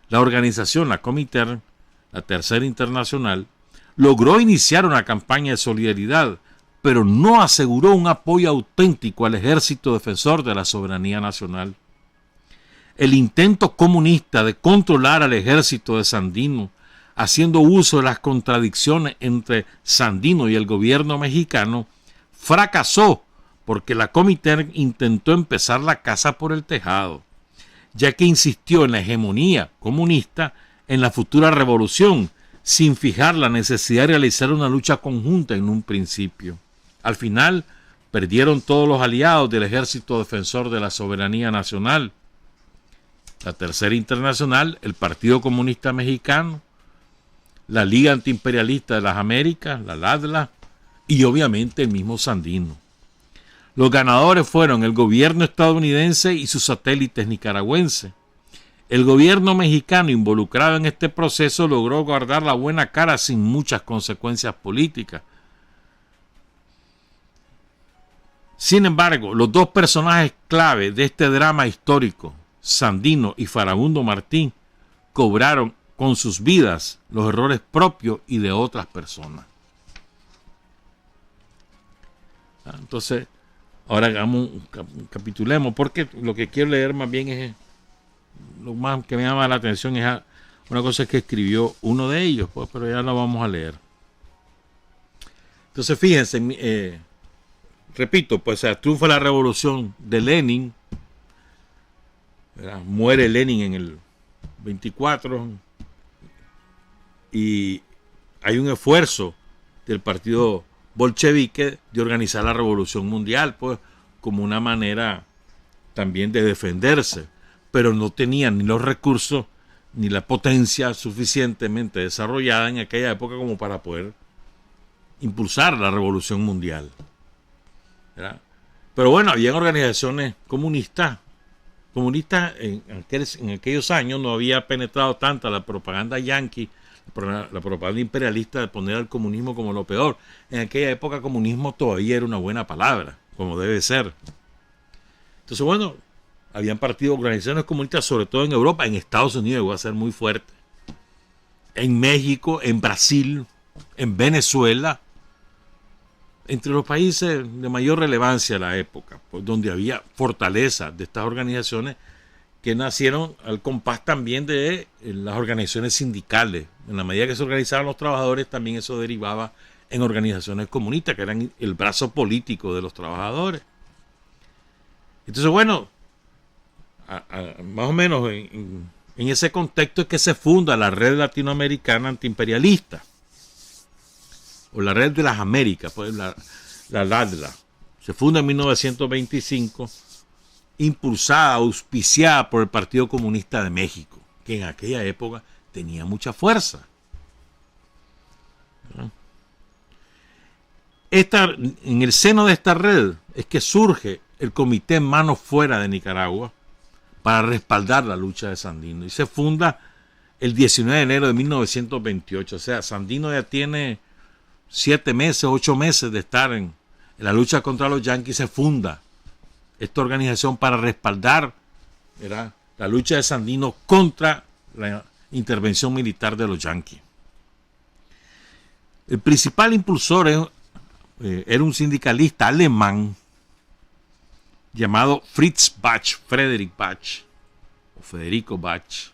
la organización, la Comintern, la Tercera Internacional, logró iniciar una campaña de solidaridad, pero no aseguró un apoyo auténtico al ejército defensor de la soberanía nacional. El intento comunista de controlar al ejército de Sandino, haciendo uso de las contradicciones entre Sandino y el gobierno mexicano, fracasó porque la Comintern intentó empezar la casa por el tejado, ya que insistió en la hegemonía comunista en la futura revolución, sin fijar la necesidad de realizar una lucha conjunta en un principio. Al final, perdieron todos los aliados del Ejército Defensor de la Soberanía Nacional, la Tercera Internacional, el Partido Comunista Mexicano, la Liga Antiimperialista de las Américas, la LADLA, y obviamente el mismo Sandino. Los ganadores fueron el gobierno estadounidense y sus satélites nicaragüenses. El gobierno mexicano involucrado en este proceso logró guardar la buena cara sin muchas consecuencias políticas. Sin embargo, los dos personajes clave de este drama histórico, Sandino y Farabundo Martín, cobraron con sus vidas los errores propios y de otras personas. Entonces, ahora capitulemos, porque lo que quiero leer más bien es, lo más que me llama la atención es Una cosa es que escribió uno de ellos, pues, pero ya lo vamos a leer. Entonces, fíjense, repito, pues triunfa la revolución de Lenin, ¿verdad? Muere Lenin en el 24 y hay un esfuerzo del partido bolchevique de organizar la revolución mundial, pues, como una manera también de defenderse, pero no tenían ni los recursos ni la potencia suficientemente desarrollada en aquella época como para poder impulsar la revolución mundial, ¿verdad? Pero bueno, habían organizaciones comunistas en aquellos años no había penetrado tanta la propaganda yanqui, la propaganda imperialista de poner al comunismo como lo peor. En aquella época comunismo todavía era una buena palabra, como debe ser. Entonces, bueno, habían partido organizaciones comunistas, sobre todo en Europa, en Estados Unidos iba a ser muy fuerte, en México, en Brasil, en Venezuela, entre los países de mayor relevancia de la época, pues, donde había fortaleza de estas organizaciones que nacieron al compás también de las organizaciones sindicales. En la medida que se organizaban los trabajadores, también eso derivaba en organizaciones comunistas, que eran el brazo político de los trabajadores. Entonces, bueno, más o menos en ese contexto es que se funda la Red Latinoamericana Antiimperialista, o la Red de las Américas, pues la LADLA. Se funda en 1925, impulsada, auspiciada por el Partido Comunista de México, que en aquella época tenía mucha fuerza. En el seno de esta red es que surge el Comité Manos Fuera de Nicaragua para respaldar la lucha de Sandino, y se funda el 19 de enero de 1928. O sea, Sandino ya tiene 7 meses, 8 meses de estar en la lucha contra los yanquis. Se funda esta organización para respaldar, ¿verdad?, la lucha de Sandino contra la intervención militar de los yanquis. El principal impulsor era un sindicalista alemán llamado Fritz Bach, Federico Bach,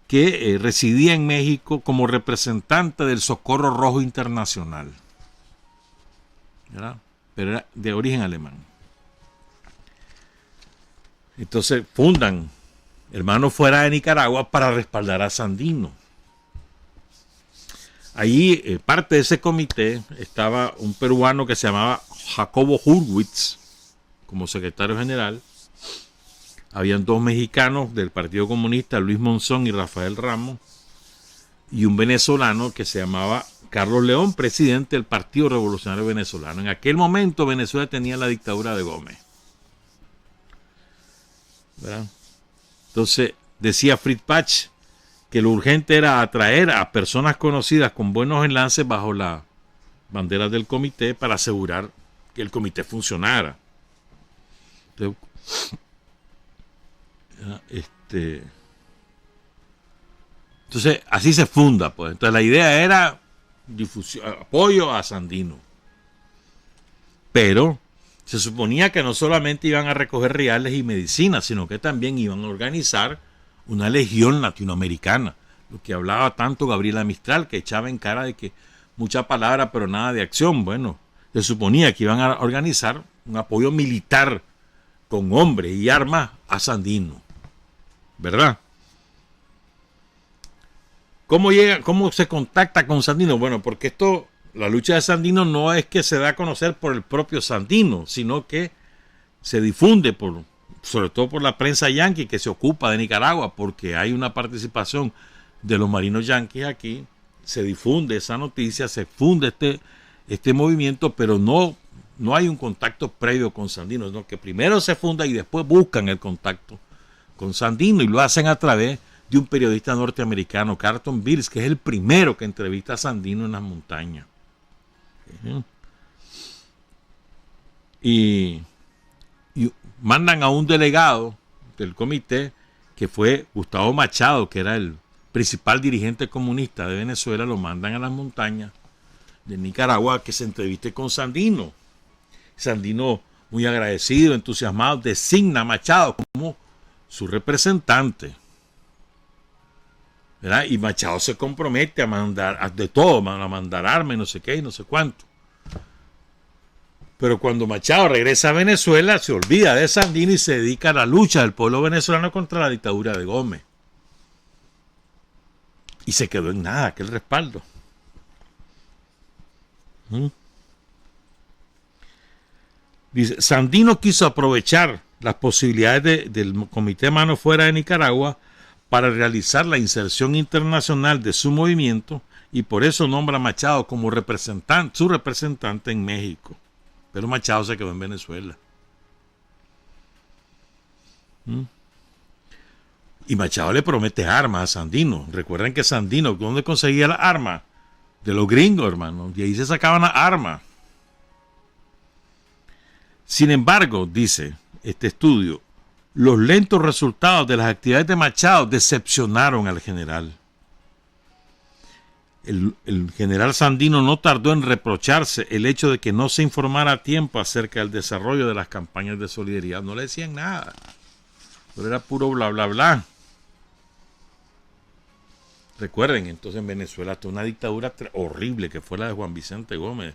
que residía en México como representante del Socorro Rojo Internacional, ¿verdad?, pero era de origen alemán. Entonces fundan Hermanos Fuera de Nicaragua para respaldar a Sandino. Allí, parte de ese comité, estaba un peruano que se llamaba Jacobo Hurwitz como secretario general. Habían 2 mexicanos del Partido Comunista, Luis Monzón y Rafael Ramos, y un venezolano que se llamaba Carlos León, presidente del Partido Revolucionario Venezolano. En aquel momento Venezuela tenía la dictadura de Gómez, ¿verdad? Entonces decía Fritz Bach que lo urgente era atraer a personas conocidas con buenos enlaces bajo la bandera del comité para asegurar que el comité funcionara. Entonces así se funda, pues. Entonces la idea era apoyo a Sandino, pero se suponía que no solamente iban a recoger reales y medicinas, sino que también iban a organizar una legión latinoamericana, lo que hablaba tanto Gabriela Mistral, que echaba en cara de que mucha palabra pero nada de acción. Bueno, se suponía que iban a organizar un apoyo militar con hombres y armas a Sandino, ¿verdad? ¿Cómo se contacta con Sandino? Bueno, porque la lucha de Sandino no es que se da a conocer por el propio Sandino, sino que se difunde sobre todo por la prensa yanqui que se ocupa de Nicaragua, porque hay una participación de los marinos yanquis aquí. Se difunde esa noticia, se funde este movimiento, pero no hay un contacto previo con Sandino, sino que primero se funda y después buscan el contacto con Sandino, y lo hacen a través de un periodista norteamericano, Carlton Beers, que es el primero que entrevista a Sandino en las montañas. Y mandan a un delegado del comité, que fue Gustavo Machado, que era el principal dirigente comunista de Venezuela. Lo mandan a las montañas de Nicaragua a que se entreviste con Sandino. Sandino, muy agradecido, entusiasmado, designa a Machado como su representante. ¿verdad? Y Machado se compromete a mandar de todo, a mandar armas, no sé qué y no sé cuánto. Pero cuando Machado regresa a Venezuela, se olvida de Sandino y se dedica a la lucha del pueblo venezolano contra la dictadura de Gómez. Y se quedó en nada, aquel respaldo. Dice, Sandino quiso aprovechar las posibilidades del Comité Mano Fuera de Nicaragua para realizar la inserción internacional de su movimiento y por eso nombra a Machado como su representante en México. Pero Machado se quedó en Venezuela. Y Machado le promete armas a Sandino. Recuerden que Sandino, ¿dónde conseguía las armas? De los gringos, hermano. Y ahí se sacaban las armas. Sin embargo, dice este estudio, los lentos resultados de las actividades de Machado decepcionaron al general. El general Sandino no tardó en reprocharse el hecho de que no se informara a tiempo acerca del desarrollo de las campañas de solidaridad. No le decían nada. Pero era puro bla, bla, bla. Recuerden, entonces en Venezuela hasta una dictadura horrible que fue la de Juan Vicente Gómez.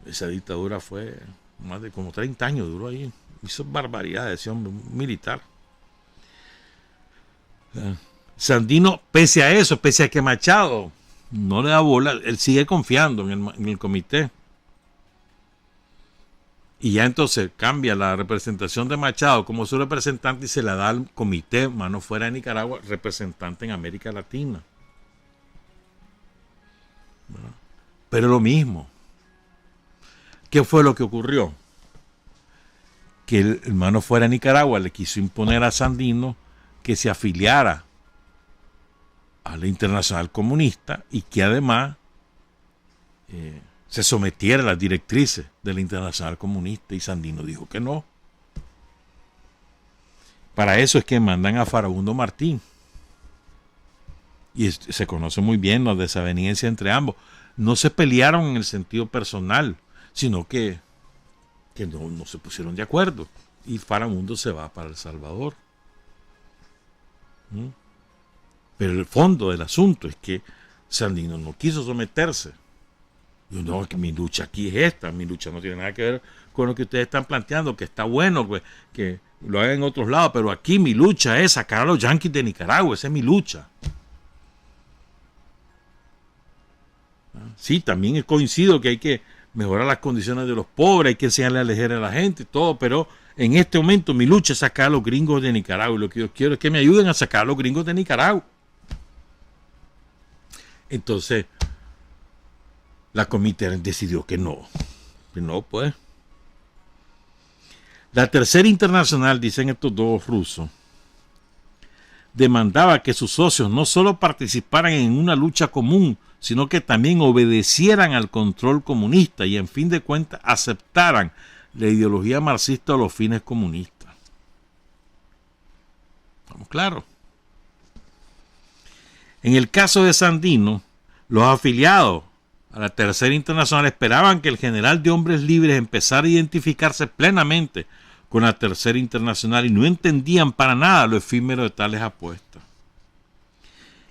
Esa dictadura fue más de como 30 años, duró ahí. Hizo barbaridades, ese hombre militar. Sandino, pese a eso, pese a que Machado no le da bola, él sigue confiando en el comité. Y ya entonces cambia la representación de Machado como su representante y se la da al Comité Mano Fuera de Nicaragua, representante en América Latina. Pero lo mismo. ¿Qué fue lo que ocurrió? Que el Mano Fuera de Nicaragua le quiso imponer a Sandino que se afiliara a la Internacional Comunista y que además se sometiera a las directrices de la Internacional Comunista, y Sandino dijo que no. Para eso es que mandan a Farabundo Martín. Y se conoce muy bien la desaveniencia entre ambos. No se pelearon en el sentido personal, sino que no se pusieron de acuerdo. Y Farabundo se va para El Salvador. Pero el fondo del asunto es que Sandino no quiso someterse. Yo, no, que mi lucha aquí es esta, mi lucha no tiene nada que ver con lo que ustedes están planteando, que está bueno, pues, que lo hagan en otros lados, pero aquí mi lucha es sacar a los yanquis de Nicaragua, esa es mi lucha. Sí, también coincido que hay que mejorar las condiciones de los pobres, hay que enseñarle a elegir a la gente y todo, pero en este momento mi lucha es sacar a los gringos de Nicaragua, y lo que yo quiero es que me ayuden a sacar a los gringos de Nicaragua. Entonces, la comité decidió que no, pues. La Tercera Internacional, dicen estos dos rusos, demandaba que sus socios no solo participaran en una lucha común, sino que también obedecieran al control comunista y en fin de cuentas aceptaran la ideología marxista a los fines comunistas. ¿Estamos claros? En el caso de Sandino, los afiliados a la Tercera Internacional esperaban que el general de Hombres Libres empezara a identificarse plenamente con la Tercera Internacional y no entendían para nada lo efímero de tales apuestas.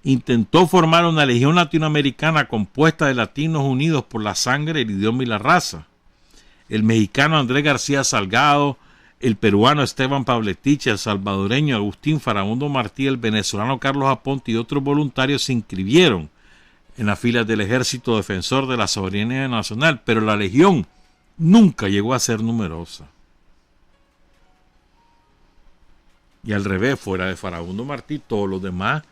Intentó formar una legión latinoamericana compuesta de latinos unidos por la sangre, el idioma y la raza. El mexicano Andrés García Salgado, el peruano Esteban Pavletich, el salvadoreño Agustín Farabundo Martí, el venezolano Carlos Aponte y otros voluntarios se inscribieron en las filas del Ejército Defensor de la Soberanía Nacional, pero la legión nunca llegó a ser numerosa. Y al revés, fuera de Farabundo Martí, todos los demás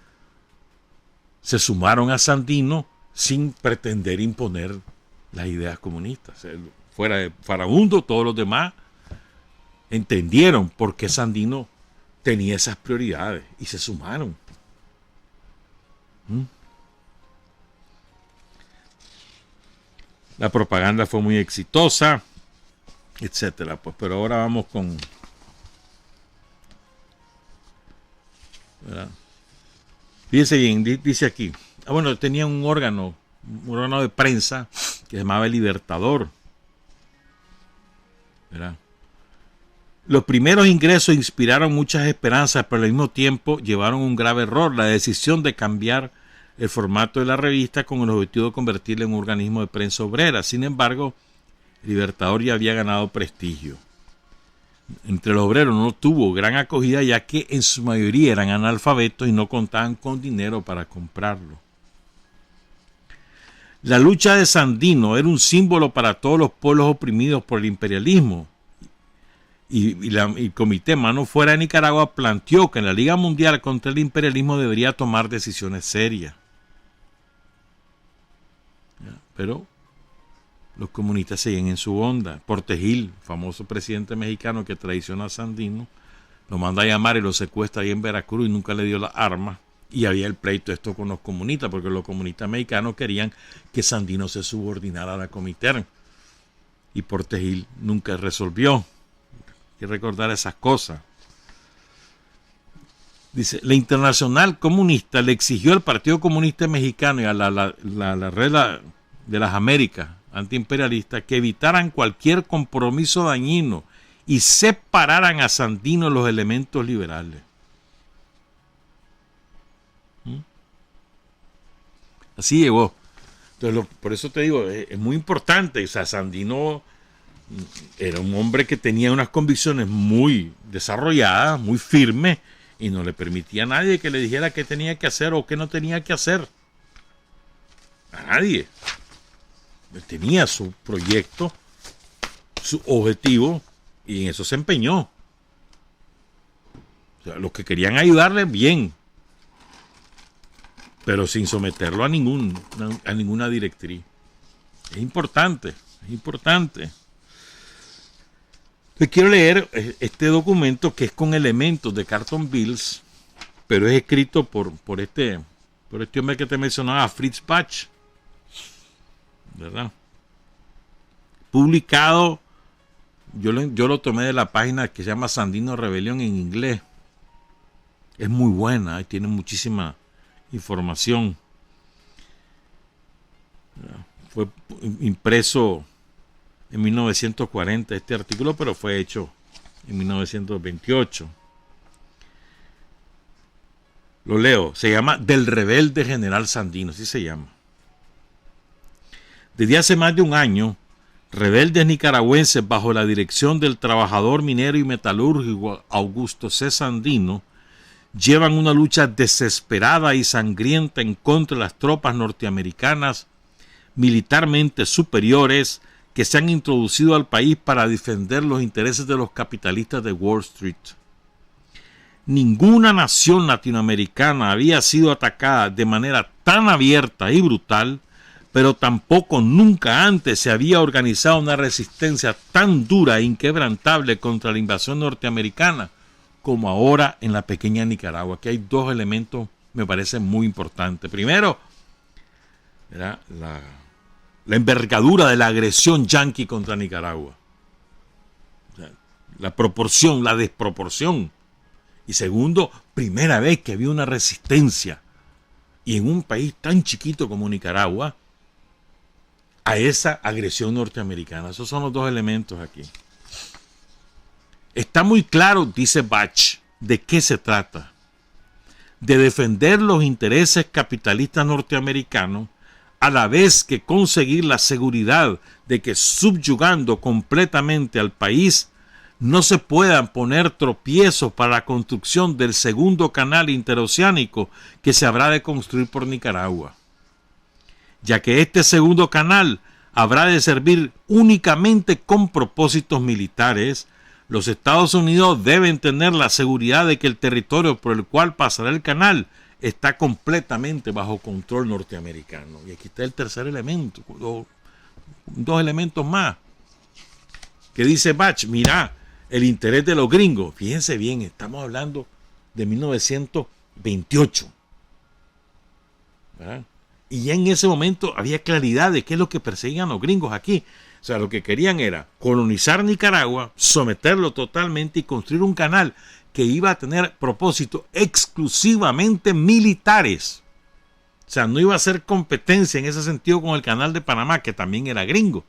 se sumaron a Sandino sin pretender imponer las ideas comunistas. Fuera de Farabundo, todos los demás entendieron por qué Sandino tenía esas prioridades y se sumaron. La propaganda fue muy exitosa, etcétera. Pues, pero ahora vamos con, ¿verdad? Fíjense bien, dice aquí. Bueno, tenía un órgano de prensa que se llamaba El Libertador, ¿verdad? Los primeros ingresos inspiraron muchas esperanzas, pero al mismo tiempo llevaron un grave error, la decisión de cambiar el formato de la revista con el objetivo de convertirla en un organismo de prensa obrera. Sin embargo, el Libertador ya había ganado prestigio. Entre los obreros no tuvo gran acogida, ya que en su mayoría eran analfabetos y no contaban con dinero para comprarlo. La lucha de Sandino era un símbolo para todos los pueblos oprimidos por el imperialismo. Y el Comité Mano Fuera de Nicaragua planteó que en la Liga Mundial contra el Imperialismo debería tomar decisiones serias. Pero los comunistas siguen en su onda. Portegil, famoso presidente mexicano que traiciona a Sandino, lo manda a llamar y lo secuestra ahí en Veracruz y nunca le dio las armas. Y había el pleito esto con los comunistas, porque los comunistas mexicanos querían que Sandino se subordinara a la Comintern. Y Portegil nunca resolvió. Hay que recordar esas cosas. Dice, la Internacional Comunista le exigió al Partido Comunista Mexicano y a la Red de las Américas antiimperialistas que evitaran cualquier compromiso dañino y separaran a Sandino de los elementos liberales. Así llegó. Entonces, por eso te digo, es muy importante. O sea, Sandino era un hombre que tenía unas convicciones muy desarrolladas, muy firmes, y no le permitía a nadie que le dijera qué tenía que hacer o qué no tenía que hacer. A nadie. Él tenía su proyecto, su objetivo, y en eso se empeñó. O sea, los que querían ayudarle, bien, pero sin someterlo a ninguna directriz. Es importante, es importante. Entonces quiero leer este documento que es con elementos de Carlton Beals, pero es escrito por este hombre que te mencionaba, Fritz Bach, ¿verdad? Publicado, yo lo tomé de la página que se llama Sandino Rebellion en inglés. Es muy buena, tiene muchísima información. Fue impreso en 1940 este artículo, pero fue hecho en 1928. Lo leo, se llama Del rebelde general Sandino, así se llama. Desde hace más de un año, rebeldes nicaragüenses bajo la dirección del trabajador minero y metalúrgico Augusto C. Sandino llevan una lucha desesperada y sangrienta en contra de las tropas norteamericanas militarmente superiores que se han introducido al país para defender los intereses de los capitalistas de Wall Street. Ninguna nación latinoamericana había sido atacada de manera tan abierta y brutal, pero tampoco nunca antes se había organizado una resistencia tan dura e inquebrantable contra la invasión norteamericana como ahora en la pequeña Nicaragua. Aquí hay dos elementos, me parecen muy importantes. Primero, la envergadura de la agresión yanqui contra Nicaragua. O sea, la proporción, la desproporción. Y segundo, primera vez que había una resistencia, y en un país tan chiquito como Nicaragua, a esa agresión norteamericana. Esos son los dos elementos aquí. Está muy claro, dice Bach, de qué se trata. De defender los intereses capitalistas norteamericanos, a la vez que conseguir la seguridad de que subyugando completamente al país no se puedan poner tropiezos para la construcción del segundo canal interoceánico que se habrá de construir por Nicaragua, ya que este segundo canal habrá de servir únicamente con propósitos militares. Los Estados Unidos deben tener la seguridad de que el territorio por el cual pasará el canal está completamente bajo control norteamericano. Y aquí está el tercer elemento, dos elementos más, que dice Bach, mira, el interés de los gringos, fíjense bien, estamos hablando de 1928, ¿verdad? Y ya en ese momento había claridad de qué es lo que perseguían los gringos aquí. O sea, lo que querían era colonizar Nicaragua, someterlo totalmente y construir un canal que iba a tener propósitos exclusivamente militares. O sea, no iba a ser competencia en ese sentido con el canal de Panamá, que también era gringo,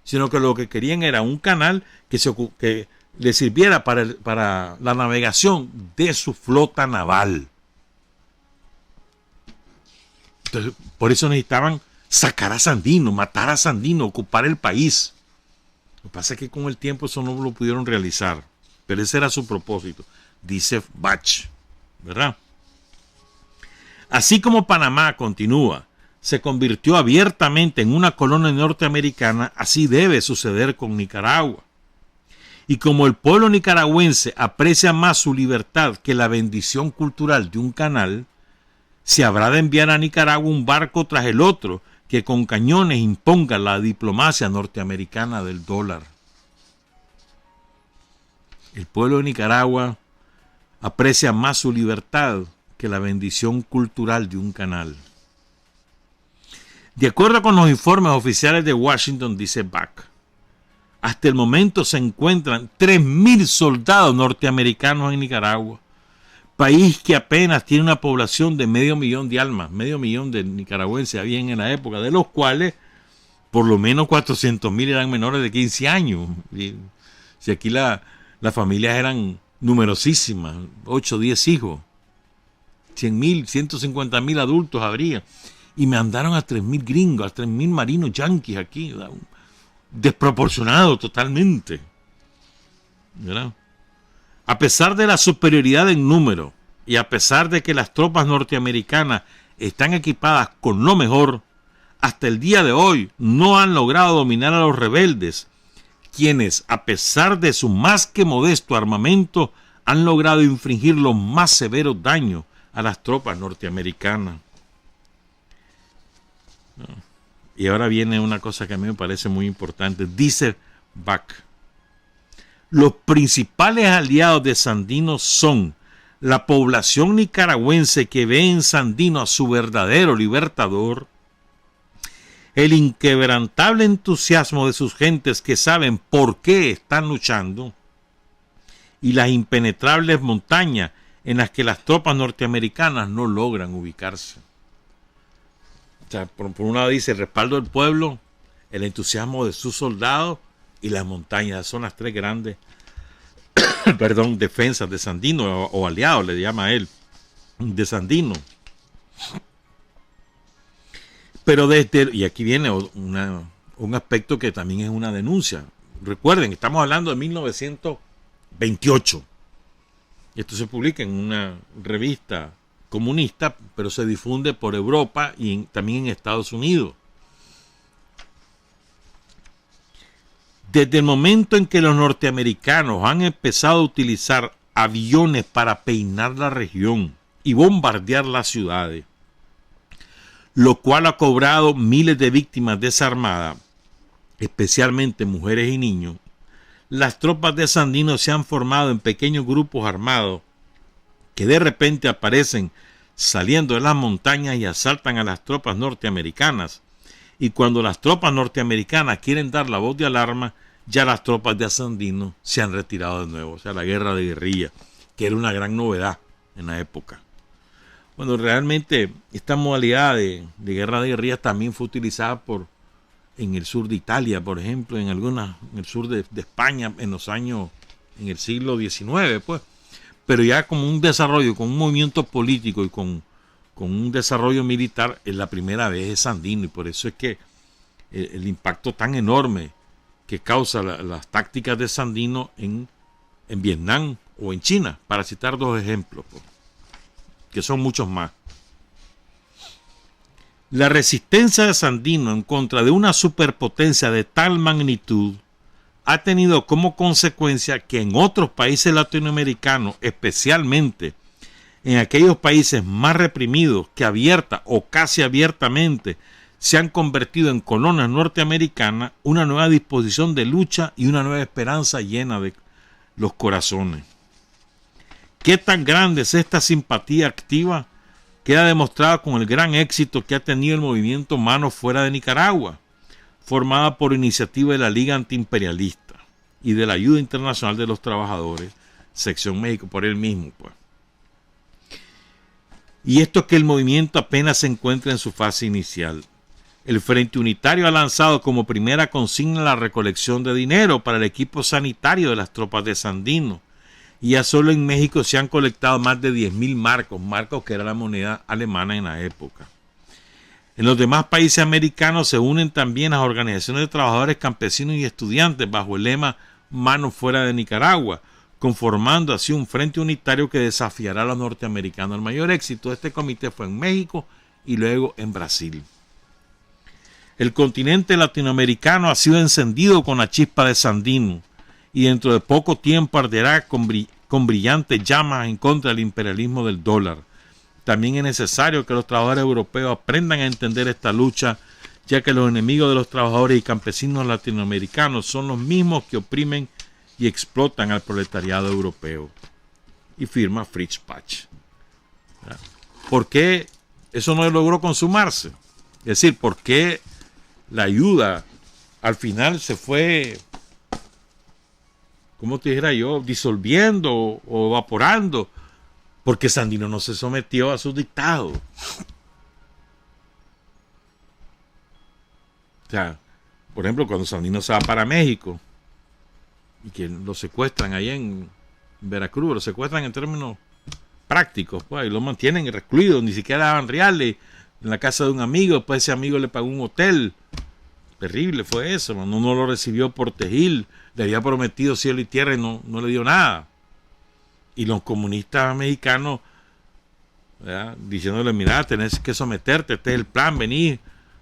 sino que lo que querían era un canal que le sirviera para la navegación de su flota naval. Entonces, por eso necesitaban sacar a Sandino, matar a Sandino, ocupar el país. Lo que pasa es que con el tiempo eso no lo pudieron realizar, pero ese era su propósito, dice Bach, ¿verdad? Así como Panamá, continúa, se convirtió abiertamente en una colonia norteamericana, así debe suceder con Nicaragua. Y como el pueblo nicaragüense aprecia más su libertad que la bendición cultural de un canal, se habrá de enviar a Nicaragua un barco tras el otro que con cañones imponga la diplomacia norteamericana del dólar. El pueblo de Nicaragua aprecia más su libertad que la bendición cultural de un canal. De acuerdo con los informes oficiales de Washington, dice Bach, hasta el momento se encuentran 3.000 soldados norteamericanos en Nicaragua, país que apenas tiene una población de 500.000 de almas, 500.000 de nicaragüenses había en la época, de los cuales por lo menos 400.000 eran menores de 15 años. Si aquí las familias eran numerosísimas, 8 o 10 hijos, 100.000, 150.000 adultos habría, y mandaron a 3.000 gringos, a 3.000 marinos yanquis aquí, desproporcionado totalmente, ¿verdad? A pesar de la superioridad en número y a pesar de que las tropas norteamericanas están equipadas con lo mejor, hasta el día de hoy no han logrado dominar a los rebeldes, quienes, a pesar de su más que modesto armamento, han logrado infligir los más severos daños a las tropas norteamericanas. Y ahora viene una cosa que a mí me parece muy importante. Dice Bach, los principales aliados de Sandino son la población nicaragüense que ve en Sandino a su verdadero libertador, el inquebrantable entusiasmo de sus gentes que saben por qué están luchando, y las impenetrables montañas en las que las tropas norteamericanas no logran ubicarse. O sea, por un lado dice el respaldo del pueblo, el entusiasmo de sus soldados y las montañas. Son las tres grandes defensas de Sandino, o aliados le llama él, de Sandino. Pero y aquí viene un aspecto que también es una denuncia. Recuerden, estamos hablando de 1928. Esto se publica en una revista comunista, pero se difunde por Europa y también en Estados Unidos. Desde el momento en que los norteamericanos han empezado a utilizar aviones para peinar la región y bombardear las ciudades, lo cual ha cobrado miles de víctimas de esa armada, especialmente mujeres y niños, las tropas de Sandino se han formado en pequeños grupos armados que de repente aparecen saliendo de las montañas y asaltan a las tropas norteamericanas. Y cuando las tropas norteamericanas quieren dar la voz de alarma, ya las tropas de Sandino se han retirado de nuevo. O sea, la guerra de guerrilla, que era una gran novedad en la época. Bueno, realmente esta modalidad de guerra de guerrillas también fue utilizada en el sur de Italia, por ejemplo, en el sur de España en el siglo XIX, pues. Pero ya como un desarrollo, con un movimiento político y con un desarrollo militar, es la primera vez es Sandino, y por eso es que el impacto tan enorme que causa las tácticas de Sandino en Vietnam o en China, para citar dos ejemplos, pues, que son muchos más. La resistencia de Sandino en contra de una superpotencia de tal magnitud ha tenido como consecuencia que en otros países latinoamericanos, especialmente en aquellos países más reprimidos que abierta o casi abiertamente se han convertido en colonias norteamericanas, una nueva disposición de lucha y una nueva esperanza llena de los corazones. ¿Qué tan grande es esta simpatía activa? Queda demostrada con el gran éxito que ha tenido el movimiento Manos Fuera de Nicaragua, formada por iniciativa de la Liga Antiimperialista y de la Ayuda Internacional de los Trabajadores, sección México, por él mismo, pues. Y esto es que el movimiento apenas se encuentra en su fase inicial. El Frente Unitario ha lanzado como primera consigna la recolección de dinero para el equipo sanitario de las tropas de Sandino. Y ya solo en México se han colectado más de 10.000 marcos que era la moneda alemana en la época. En los demás países americanos se unen también las organizaciones de trabajadores, campesinos y estudiantes bajo el lema Manos fuera de Nicaragua, conformando así un frente unitario que desafiará a los norteamericanos. El mayor éxito de este comité fue en México y luego en Brasil. El continente latinoamericano ha sido encendido con la chispa de Sandino y dentro de poco tiempo arderá con brillantes llamas en contra del imperialismo del dólar. También es necesario que los trabajadores europeos aprendan a entender esta lucha, ya que los enemigos de los trabajadores y campesinos latinoamericanos son los mismos que oprimen y explotan al proletariado europeo. Y firma Fritz Patch. ¿Por qué eso no logró consumarse? Es decir, ¿por qué la ayuda al final se fue, ¿cómo te dijera yo?, disolviendo o evaporando? Porque Sandino no se sometió a su dictado. O sea, por ejemplo, cuando Sandino se va para México y que lo secuestran ahí en Veracruz, lo secuestran en términos prácticos, pues, y lo mantienen recluido, ni siquiera daban reales, en la casa de un amigo. Después ese amigo le pagó un hotel. Terrible fue eso, no lo recibió por Tejil, le había prometido cielo y tierra y no le dio nada. Y los comunistas mexicanos, ¿verdad?, diciéndole, mira, tenés que someterte, este es el plan, vení,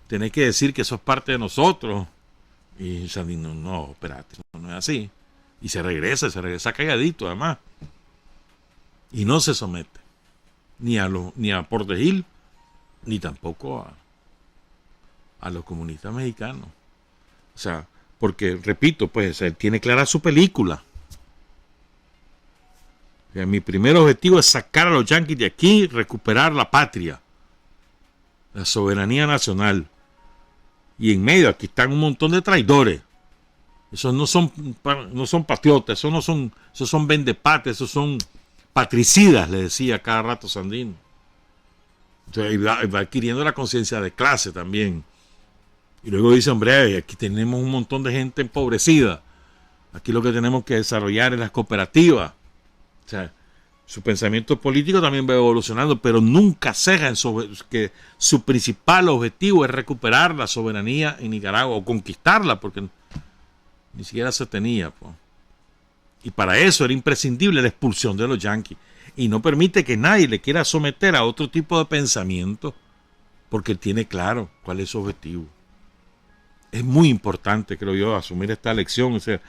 tenés que decir que sos parte de nosotros. Y Sandino, no, espérate, no es así. Y se regresa calladito además. Y no se somete, ni a Portegil, ni tampoco a los comunistas mexicanos. O sea, porque, repito, pues él tiene clara su película. O sea, mi primer objetivo es sacar a los yanquis de aquí, recuperar la patria, la soberanía nacional. Y en medio aquí están un montón de traidores. Esos no son patriotas, esos son vendepatrias, esos son patricidas, le decía cada rato Sandino. Entonces va adquiriendo la conciencia de clase también. Y luego dice, hombre, aquí tenemos un montón de gente empobrecida. Aquí lo que tenemos que desarrollar es las cooperativas. O sea, su pensamiento político también va evolucionando, pero nunca ceja en que su principal objetivo es recuperar la soberanía en Nicaragua o conquistarla, porque ni siquiera se tenía, pues. Y para eso era imprescindible la expulsión de los yanquis. Y no permite que nadie le quiera someter a otro tipo de pensamiento, porque él tiene claro cuál es su objetivo. Es muy importante, creo yo, asumir esta lección. O sea,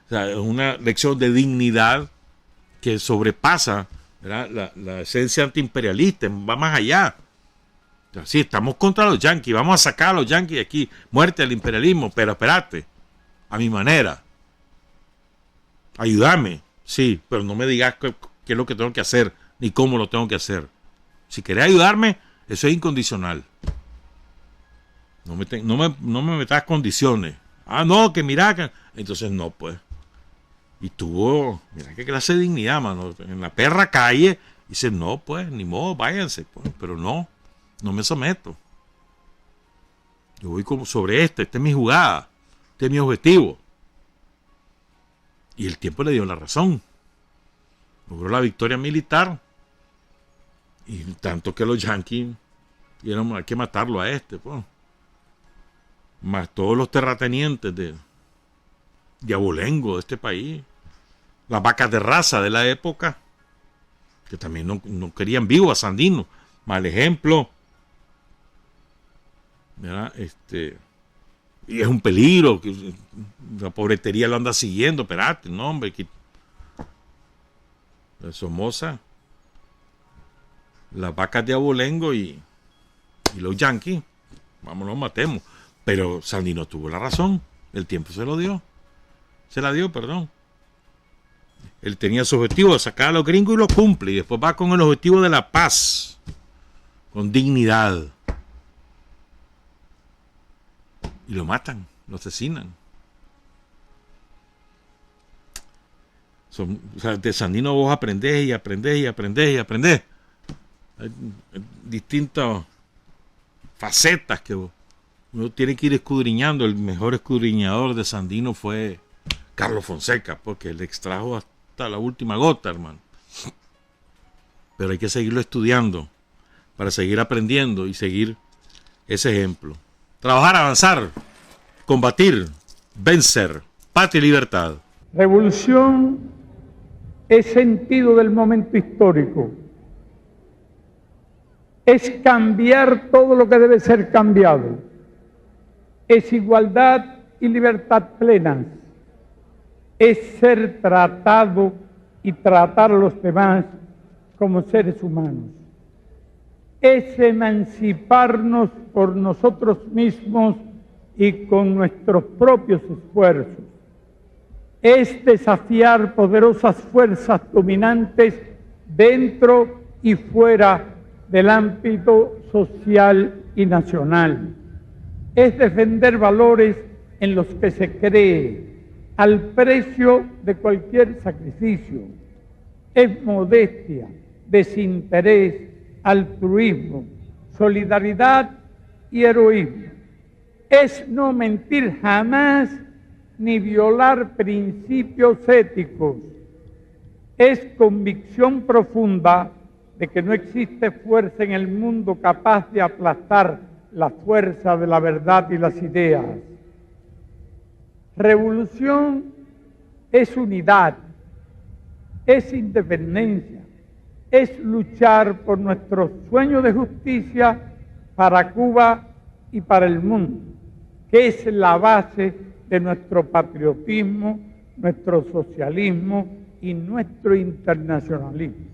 es una lección de dignidad que sobrepasa, ¿verdad?, la esencia antiimperialista, va más allá. O sea, sí, estamos contra los yanquis, vamos a sacar a los yanquis de aquí, muerte al imperialismo, pero espérate, a mi manera. Ayúdame, sí, pero no me digas qué es lo que tengo que hacer, ni cómo lo tengo que hacer. Si querés ayudarme, eso es incondicional. No me metas condiciones. Ah, no, que mira, que... entonces no, pues. Y tuvo, mira qué clase de dignidad, mano. En la perra calle, dice, no, pues, ni modo, váyanse, pues. Pero no me someto. Yo voy como sobre esta es mi jugada, este es mi objetivo. Y el tiempo le dio la razón. Logró la victoria militar. Y tanto que los yanquis dijeron, hay que matarlo a este, pues. Más todos los terratenientes de abolengo de este país, las vacas de raza de la época, que también no querían vivo a Sandino. Mal ejemplo, ¿verdad? Y es un peligro, que la pobretería lo anda siguiendo, espérate, no, hombre, la Somoza, las vacas de abolengo y los yanquis, vámonos, matemos. Pero Sandino tuvo la razón, el tiempo se la dio, perdón. Él tenía su objetivo de sacar a los gringos y lo cumple, y después va con el objetivo de la paz, con dignidad. Y lo matan, lo asesinan. O sea, de Sandino vos aprendés y aprendés y aprendés y aprendés. Hay distintas facetas que Uno tiene que ir escudriñando. El mejor escudriñador de Sandino fue Carlos Fonseca, porque le extrajo hasta la última gota, hermano. Pero hay que seguirlo estudiando para seguir aprendiendo y seguir ese ejemplo. Trabajar, avanzar, combatir, vencer, patria y libertad. Revolución es sentido del momento histórico. Es cambiar todo lo que debe ser cambiado. Es igualdad y libertad plenas. Es ser tratado y tratar a los demás como seres humanos. Es emanciparnos por nosotros mismos y con nuestros propios esfuerzos. Es desafiar poderosas fuerzas dominantes dentro y fuera del ámbito social y nacional. Es defender valores en los que se cree al precio de cualquier sacrificio. Es modestia, desinterés, altruismo, solidaridad y heroísmo. Es no mentir jamás ni violar principios éticos. Es convicción profunda de que no existe fuerza en el mundo capaz de aplastar la fuerza de la verdad y las ideas. Revolución es unidad, es independencia, es luchar por nuestro sueño de justicia para Cuba y para el mundo, que es la base de nuestro patriotismo, nuestro socialismo y nuestro internacionalismo.